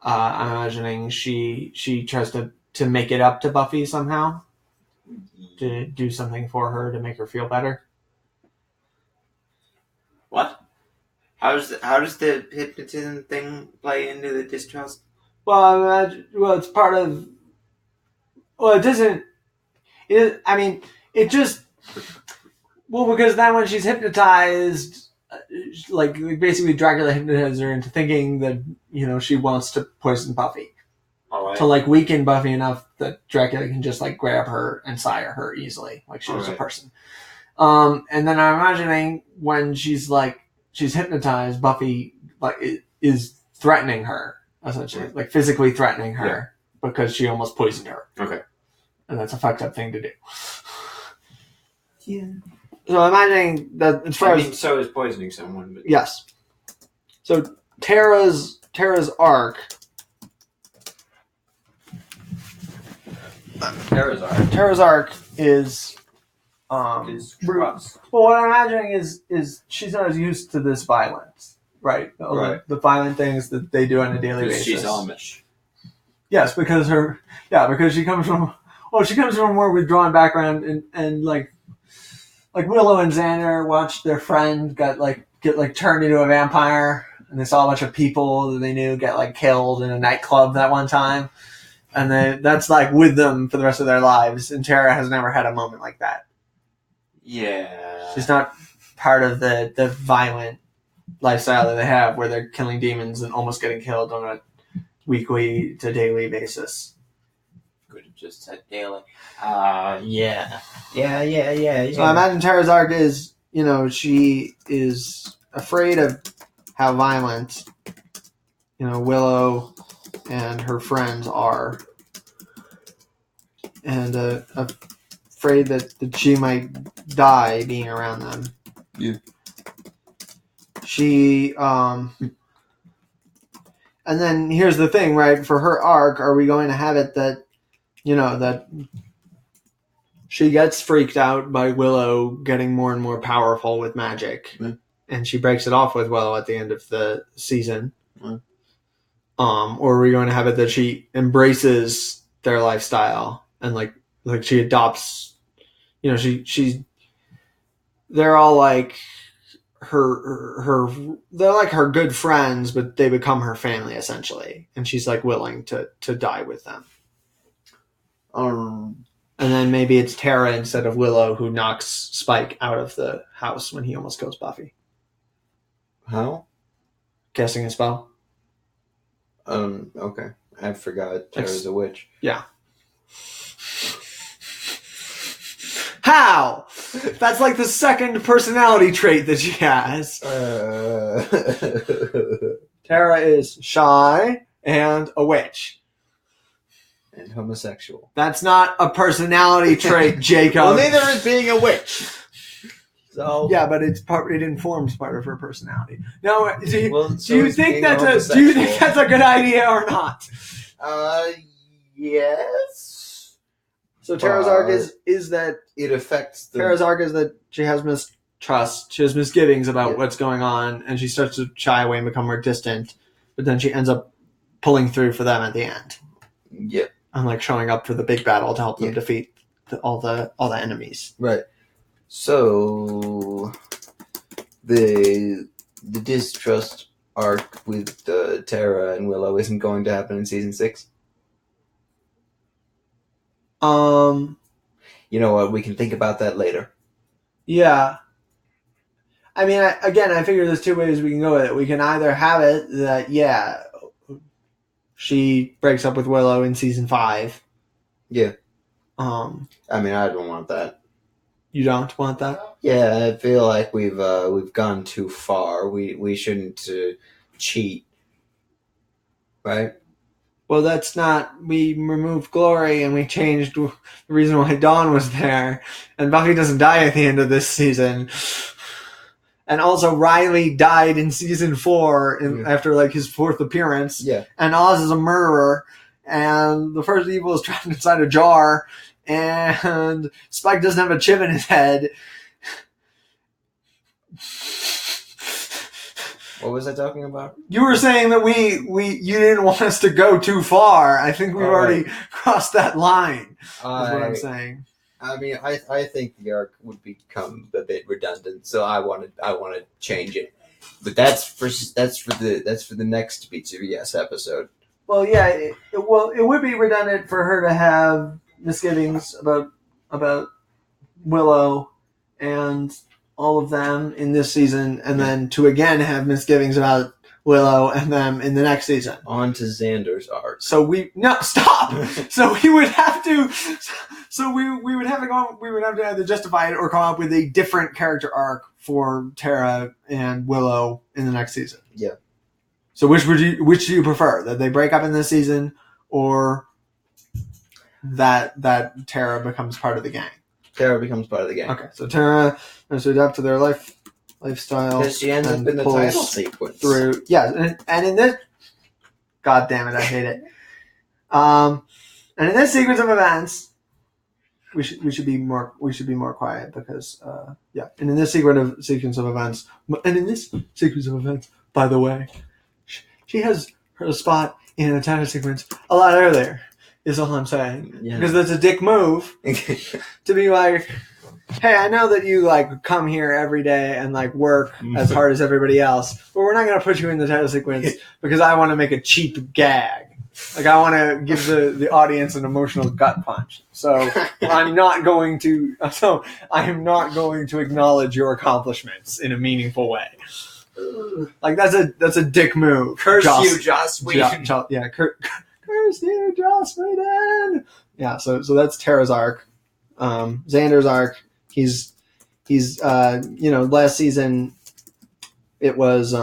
I'm imagining she tries to make it up to Buffy somehow, to do something for her to make her feel better. What? How does the hypnotism thing play into the distrust? Well, it's part of. Well, it doesn't. I mean, it just. Well, because then when she's hypnotized, like basically Dracula hypnotizes her into thinking that she wants to poison Buffy. Right. To like weaken Buffy enough that Dracula can just like grab her and sire her easily, like she was a person. And then I'm imagining when she's hypnotized, Buffy is threatening her essentially, like physically threatening her because she almost poisoned her. Okay, and that's a fucked up thing to do. Yeah. So I'm imagining that as far as so is poisoning someone. But... Yes. So Tara's arc. Tara's arc is trust. Well, what I'm imagining is she's not as used to this violence, right? The violent things that they do on a daily basis. She's Amish. Yes, because she comes from a more withdrawn background, and like Willow and Xander watched their friend get turned into a vampire, and they saw a bunch of people that they knew get killed in a nightclub that one time. And that's with them for the rest of their lives. And Tara has never had a moment like that. Yeah. She's not part of the violent lifestyle that they have where they're killing demons and almost getting killed on a weekly to daily basis. Could have just said daily. Yeah. So I imagine Tara's arc is, she is afraid of how violent, Willow and her friends are, and afraid that she might die being around them. Yeah. She and then here's the thing, right? For her arc, are we going to have it that that she gets freaked out by Willow getting more and more powerful with magic, and she breaks it off with Willow at the end of the season? Or are we going to have it that she embraces their lifestyle and like she adopts, they're all like they're like her good friends, but they become her family essentially, and she's willing to die with them. And then maybe it's Tara instead of Willow who knocks Spike out of the house when he almost kills Buffy. How? Casting a spell. Okay. I forgot Tara's a witch. Yeah. How? That's the second personality trait that she has. Tara is shy and a witch. And homosexual. That's not a personality trait, Jacob. Well, neither is being a witch. So yeah, but it informs part of her personality. Now, do you think that's a good idea or not? Yes. So Tara's arc is that it affects Tara's arc is that she has mistrust, she has misgivings about what's going on, and she starts to shy away and become more distant. But then she ends up pulling through for them at the end. Yep. And showing up for the big battle to help them defeat all the enemies. Right. So the distrust arc with Tara and Willow isn't going to happen in season 6. You know what? We can think about that later. Yeah. I mean, I figure there's two ways we can go with it. We can either have it that she breaks up with Willow in season 5. Yeah. I mean, I don't want that. You don't want that? Yeah, I feel like we've gone too far. We shouldn't cheat, right? Well, that's not. We removed Glory and we changed the reason why Dawn was there, and Buffy doesn't die at the end of this season. And also, Riley died in season 4 after his 4th appearance. Yeah. And Oz is a murderer, and the first evil is trapped inside a jar. And Spike doesn't have a chip in his head. What was I talking about? You were saying that you didn't want us to go too far. I think we've already crossed that line. Is what I'm saying. I mean, I think the arc would become a bit redundant, so I want to change it. But that's for the next Beats Your Yes episode. Well, yeah. It would be redundant for her to have misgivings about Willow and all of them in this season, and then to again have misgivings about Willow and them in the next season. On to Xander's arc. So stop. So we would have to. So we would have to go. We would have to either justify it or come up with a different character arc for Tara and Willow in the next season. Yeah. So which do you prefer? That they break up in this season, or that Tara becomes part of the gang? Tara becomes part of the gang. Okay, so Tara has to adapt to their lifestyle. Because she ends up in the title sequence. Through and in this, God damn it, I hate it. And in this sequence of events, we should be more quiet because And in this sequence of events, by the way, she has her spot in a title sequence a lot earlier. Is all I'm saying. Yeah. Because that's a dick move to be like, hey, I know that you like come here every day and like work as hard as everybody else, but we're not going to put you in the title sequence because I want to make a cheap gag. Like I want to give the audience an emotional gut punch. So I am not going to acknowledge your accomplishments in a meaningful way. Like that's a dick move. Curse you, Joss Whedon. Curse you, Joss Whedon. Yeah, so that's Tara's arc. Xander's arc. He's last season it was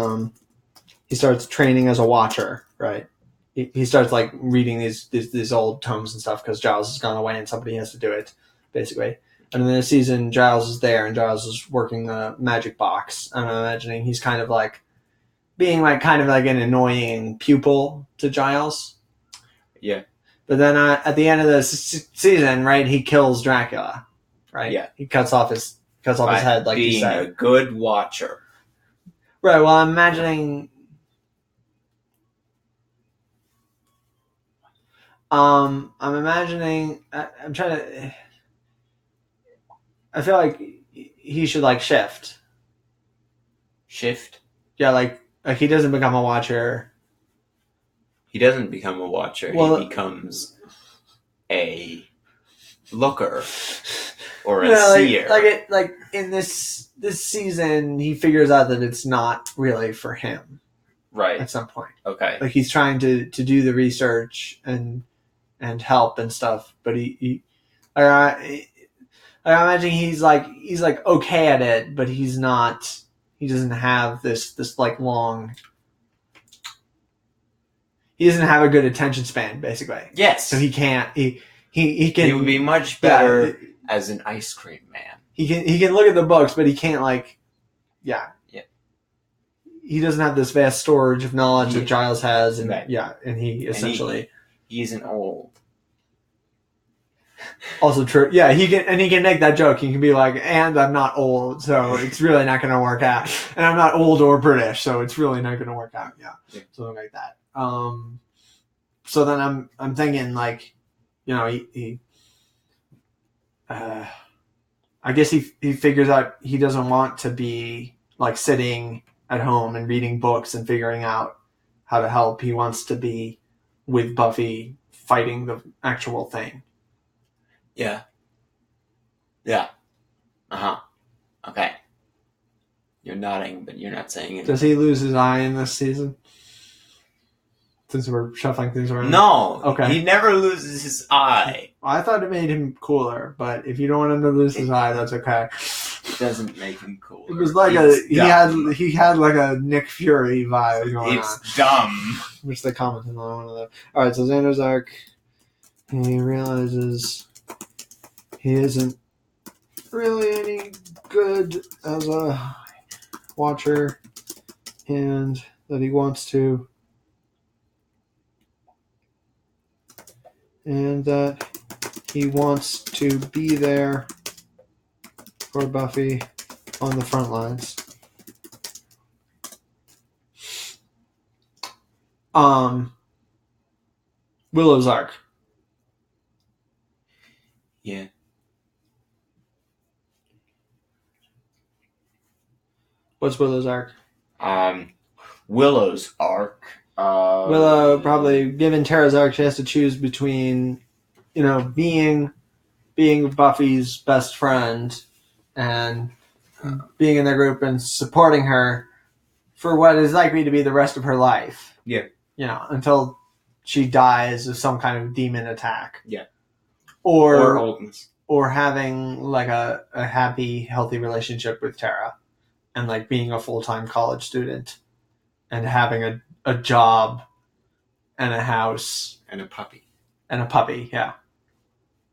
he starts training as a watcher, right? He starts like reading these old tomes and stuff because Giles has gone away and somebody has to do it, basically. And in this season, Giles is there and Giles is working the magic box. I'm imagining he's kind of like being like kind of like an annoying pupil to Giles. Yeah. But then at the end of the season, right, he kills Dracula, right? Yeah. He cuts off his head, like you said. Being a good watcher. Right. Well, I'm imagining. I'm trying to. I feel like he should like shift. Shift. Yeah, like he doesn't become a watcher. He doesn't become a watcher. He becomes a looker or a seer. Like in this season, he figures out that it's not really for him. Right. At some point. Okay. Like he's trying to do the research and help and stuff, but I imagine he's like okay at it, but he's not. He doesn't have this like long. He doesn't have a good attention span, basically. Yes. So he can't. He can. He would be much better as an ice cream man. He can look at the books, but he can't like. Yeah. Yeah. He doesn't have this vast storage of knowledge that Giles has, and right. and he essentially. He isn't old. Also true. Yeah, he can make that joke. He can be like, and I'm not old, so it's really not going to work out. And I'm not old or British, so it's really not going to work out. Yeah. Something like that. So then I'm thinking like, he I guess he figures out he doesn't want to be like sitting at home and reading books and figuring out how to help. He wants to be with Buffy fighting the actual thing. Yeah. Yeah. Uh-huh. Okay. You're nodding, but you're not saying anything. Does he lose his eye in this season? Since we're shuffling things around. No. Okay. He never loses his eye. I thought it made him cooler, but if you don't want him to lose his eye, that's okay. It doesn't make him cooler. It was like he had like a Nick Fury vibe going on. It's dumb. Which they commented on one of them. Alright, so Xander's arc, he realizes he isn't really any good as a watcher and that he wants to, and that he wants to be there for Buffy on the front lines. Willow's arc. Yeah. What's Willow's arc? Willow's arc. Willow, probably, given Tara's arc, she has to choose between, being Buffy's best friend and being in their group and supporting her for what is likely to be the rest of her life. Yeah. Until she dies of some kind of demon attack. Yeah. Or oldness. Or having like a happy, healthy relationship with Tara and like being a full-time college student and having a job and a house. And a puppy. Yeah.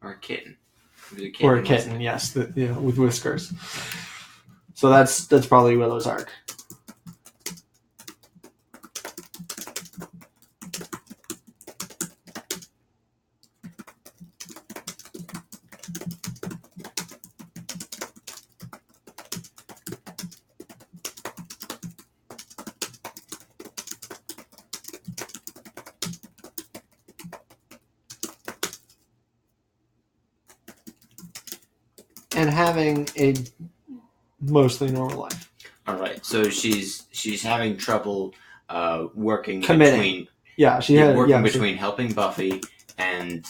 Or a kitten. Or a kitten, yes, with whiskers. So that's probably Willow's arc. And having a mostly normal life. All right, so she's having trouble working committing. between helping Buffy and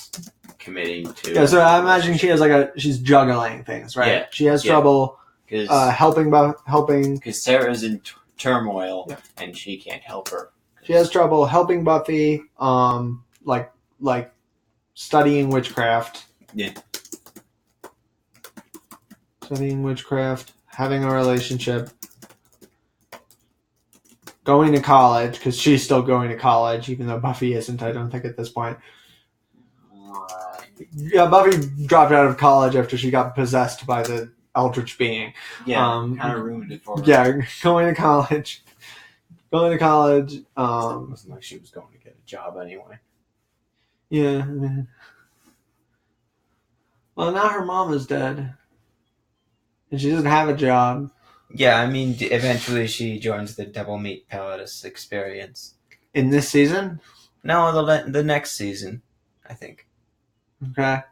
committing to. Yeah, so I imagine she's juggling things, right? Yeah. She has trouble helping because Sarah's in turmoil and she can't help her. She has trouble helping Buffy, like studying witchcraft. Yeah. Studying witchcraft, having a relationship, going to college, because she's still going to college, even though Buffy isn't, I don't think, at this point. Yeah, Buffy dropped out of college after she got possessed by the Eldritch being. Yeah, kind of ruined it for her. Yeah, going to college. It wasn't like she was going to get a job anyway. Yeah. Well, now her mom is dead. And she doesn't have a job. Yeah, I mean, eventually she joins the Double Meat Palace experience. In this season? No, the next season, I think. Okay.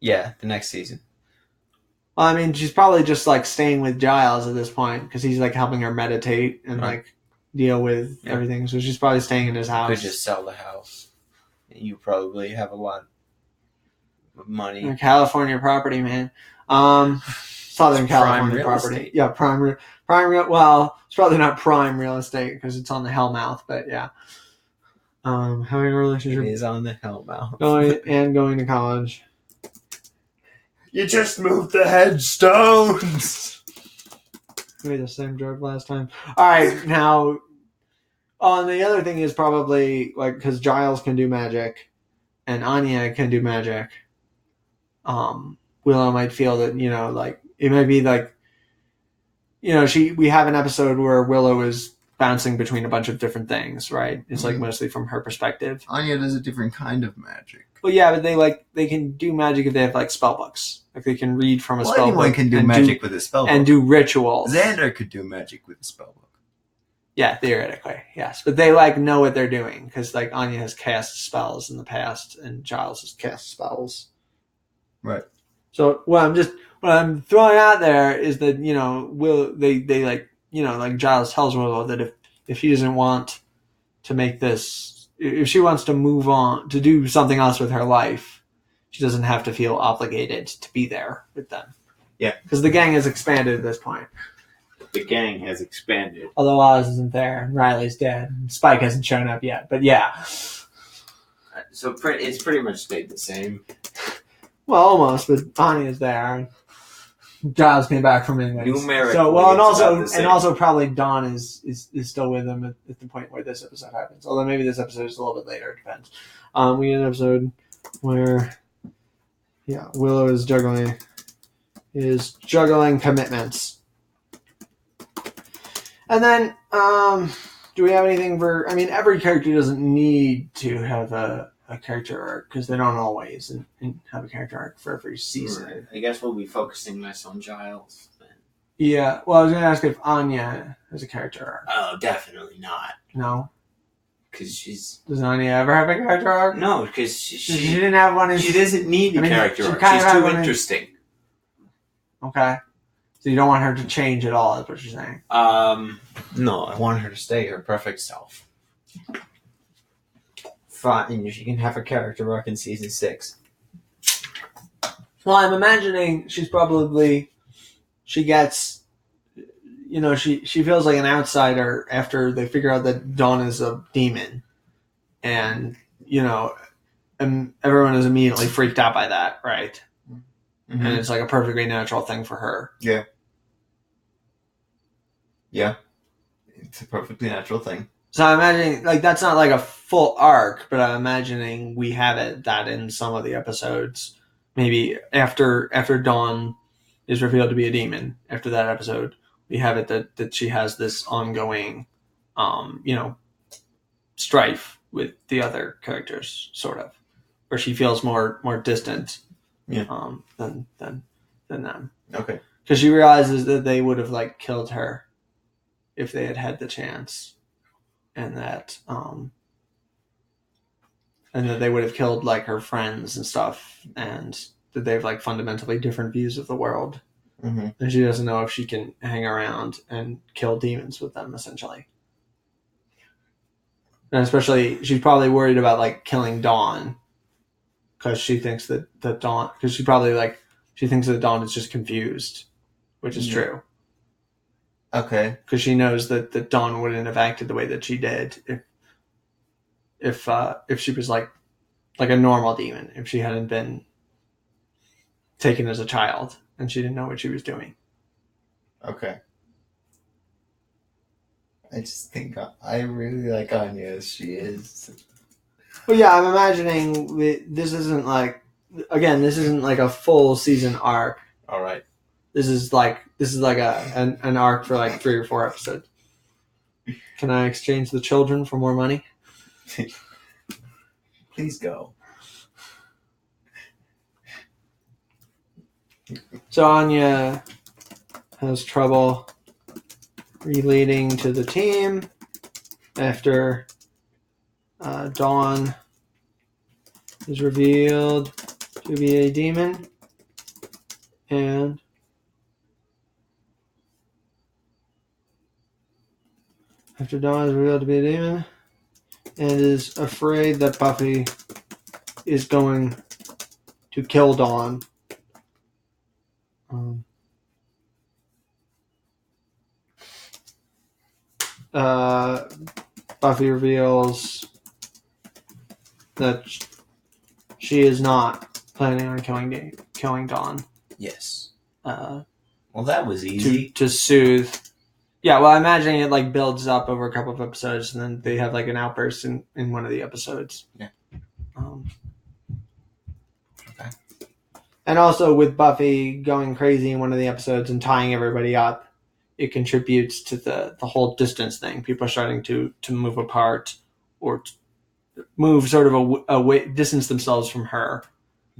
Yeah, the next season. Well, I mean, she's probably just, like, staying with Giles at this point, because he's, like, helping her meditate and, like, deal with everything. So she's probably staying in his house. Could just sell the house. You probably have a lot of money. California property, man. Southern California property. Estate. Yeah, prime. Well, it's probably not prime real estate because it's on the Hellmouth, but yeah. Having a relationship. It is on the Hellmouth. Going to college. You just moved the headstones. We made the same joke last time. All right, now. And the other thing is probably like because Giles can do magic, and Anya can do magic. Willow might feel that it might be like, we have an episode where Willow is bouncing between a bunch of different things, right? It's like mostly from her perspective. Anya does a different kind of magic. Well, yeah, but they can do magic if they have like spell books. Like they can read from a spell book. Anyone can do magic with a spell book. And do rituals. Xander could do magic with a spell book. Yeah, theoretically, yes. But they know what they're doing because Anya has cast spells in the past and Giles has cast spells. Right. So what I'm throwing out there is that Giles tells Willow that if she doesn't want to make this, if she wants to move on to do something else with her life, she doesn't have to feel obligated to be there with them. Yeah, because the gang has expanded at this point. The gang has expanded. Although Oz isn't there, and Riley's dead, and Spike hasn't shown up yet. But yeah, so it's pretty much stayed the same. Well, almost, but Anya's there. Giles came back from England. Numerically, and also probably Dawn is still with them at the point where this episode happens. Although maybe this episode is a little bit later. It depends. We get an episode where, Willow is juggling commitments. And then, do we have anything for? I mean, every character doesn't need to have a character arc because they don't always and have a character arc for every season. Right. I guess we'll be focusing less on Giles then. Yeah, well, I was going to ask if Anya has a character arc. Oh, definitely not. No? Because does Anya ever have a character arc? No, because she didn't have one. She doesn't need a character arc. She's too interesting. Okay. So you don't want her to change at all, is what you're saying? No, I want her to stay her perfect self. Fine, she can have a character arc in season 6. Well, I'm imagining she gets, she feels like an outsider after they figure out that Dawn is a demon. And, and everyone is immediately freaked out by that, right? Mm-hmm. And it's like a perfectly natural thing for her. Yeah. Yeah. It's a perfectly natural thing. So I'm imagining, that's not like a full arc, but I'm imagining we have that in some of the episodes. Maybe after Dawn is revealed to be a demon, after that episode, we have it that she has this ongoing, strife with the other characters, sort of, where she feels more distant, than them. Okay. Because she realizes that they would have killed her if they had the chance, and that they would have killed her friends and stuff, and that they have fundamentally different views of the world. Mm-hmm. And she doesn't know if she can hang around and kill demons with them, essentially. And especially, she's probably worried about killing Dawn, because she thinks that Dawn, because she probably she thinks that Dawn is just confused, which is true. Okay. Because she knows that Dawn wouldn't have acted the way that she did if she was like a normal demon, if she hadn't been taken as a child and she didn't know what she was doing. Okay. I just think I really like Anya as she is. Well, yeah, I'm imagining this isn't a full season arc. All right. This is an arc for 3 or 4 episodes. Can I exchange the children for more money? Please go. So Anya has trouble relating to the team after Dawn is revealed to be a demon, and after Dawn is revealed to be a demon, and is afraid that Buffy is going to kill Dawn. Buffy reveals that she is not planning on killing Dawn. Yes. Well, that was easy. To soothe. Yeah, well, I'm imagining it builds up over a couple of episodes, and then they have an outburst in one of the episodes. Yeah. Okay. And also with Buffy going crazy in one of the episodes and tying everybody up, it contributes to the whole distance thing. People are starting to move apart or move sort of away, distance themselves from her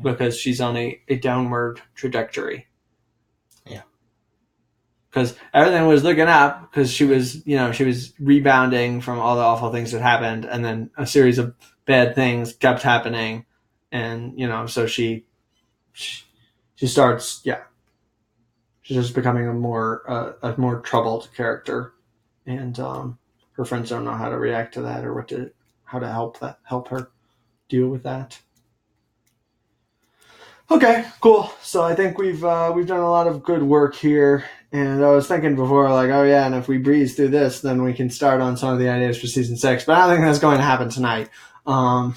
because she's on a downward trajectory. Yeah. Because everything was looking up because she was rebounding from all the awful things that happened, and then a series of bad things kept happening, and so she starts she's just becoming a more troubled character, and her friends don't know how to react to that or how to help her deal with that. Okay, cool. So I think we've done a lot of good work here, and I was thinking before, and if we breeze through this, then we can start on some of the ideas for season 6. But I don't think that's going to happen tonight. I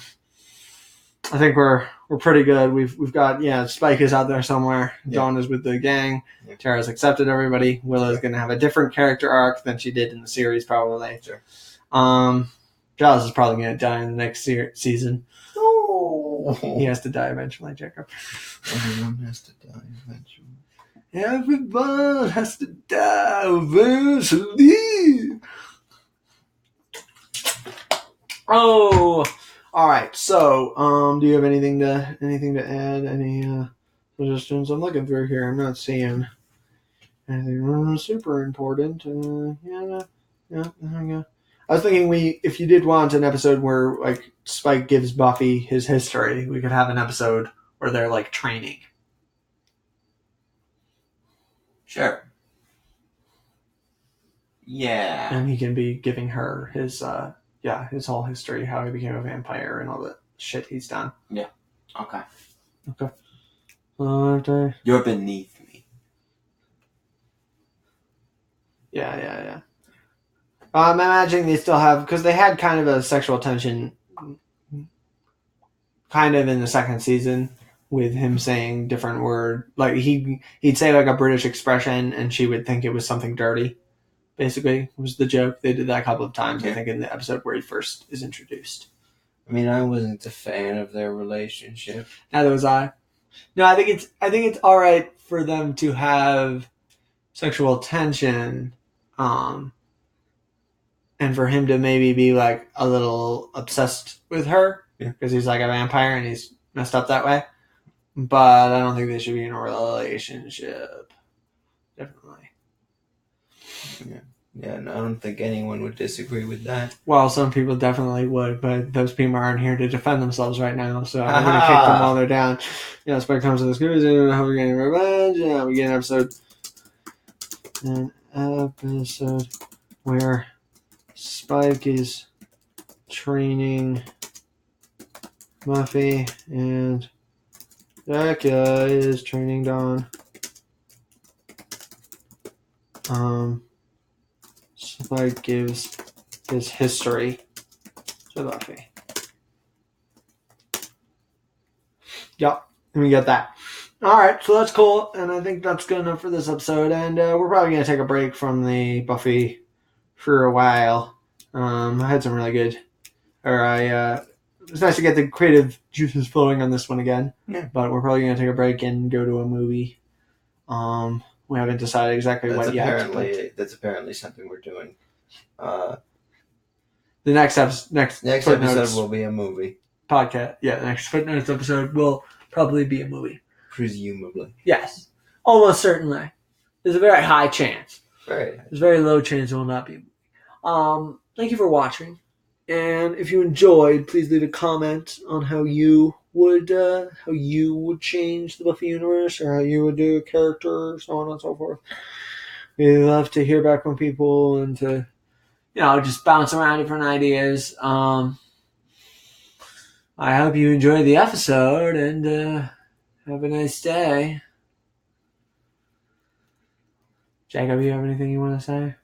think we're pretty good. We've got Spike is out there somewhere. Yeah. Dawn is with the gang. Yeah. Tara's accepted everybody. Willow's going to have a different character arc than she did in the series, probably. Sure. Giles is probably going to die in the next season. He has to die eventually, Jacob. Everyone has to die eventually. Everyone has to die eventually. Oh, all right. So, do you have anything to add? Any suggestions? I'm looking through here. I'm not seeing anything super important. Yeah. I was thinking if you did want an episode where Spike gives Buffy his history, we could have an episode where they're training. Sure. Yeah. And he can be giving her his whole history, how he became a vampire and all the shit he's done. Yeah. Okay. You're beneath me. Yeah. I'm imagining they still have, because they had kind of a sexual tension kind of in the second season with him saying different word. Like he'd say like a British expression and she would think it was something dirty. Basically, was the joke. They did that a couple of times, I think, in the episode where he first is introduced. I mean, I wasn't a fan of their relationship. Neither was I. No, I think it's all right for them to have sexual tension, and for him to maybe be like a little obsessed with her because he's like a vampire and he's messed up that way. But I don't think they should be in a relationship. Definitely. Yeah, no, I don't think anyone would disagree with that. Well, some people definitely would, but those people aren't here to defend themselves right now, so I'm going to kick them while they're down. Yeah, Spike comes to the schools and how we're getting revenge. Yeah, we get an episode where Spike is training Buffy and Becca is training Dawn. Spike gives his history to Buffy. Yep, and we get that. Alright, so that's cool, and I think that's good enough for this episode, and we're probably going to take a break from the Buffy for a while. I had some really good... it was nice to get the creative juices flowing on this one again, but we're probably going to take a break and go to a movie. We haven't decided exactly what yet. That's apparently something we're doing. The next episode will be a movie. Podcast. Yeah, the next Footnotes episode will probably be a movie. Presumably. Yes. Almost certainly. There's a very high chance. Right. There's a very low chance it will not be a movie. Thank you for watching. And if you enjoyed, please leave a comment on how you would change the Buffy universe, or how you would do a character, or so on and so forth. We love to hear back from people and to, just bounce around different ideas. I hope you enjoyed the episode, and have a nice day. Jacob, you have anything you want to say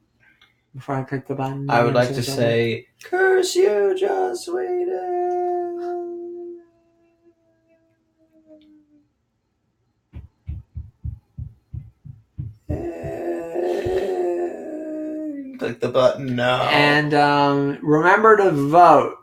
before I click the button? I would like to say, curse you, Joss Whedon. Click the button now. And remember to vote.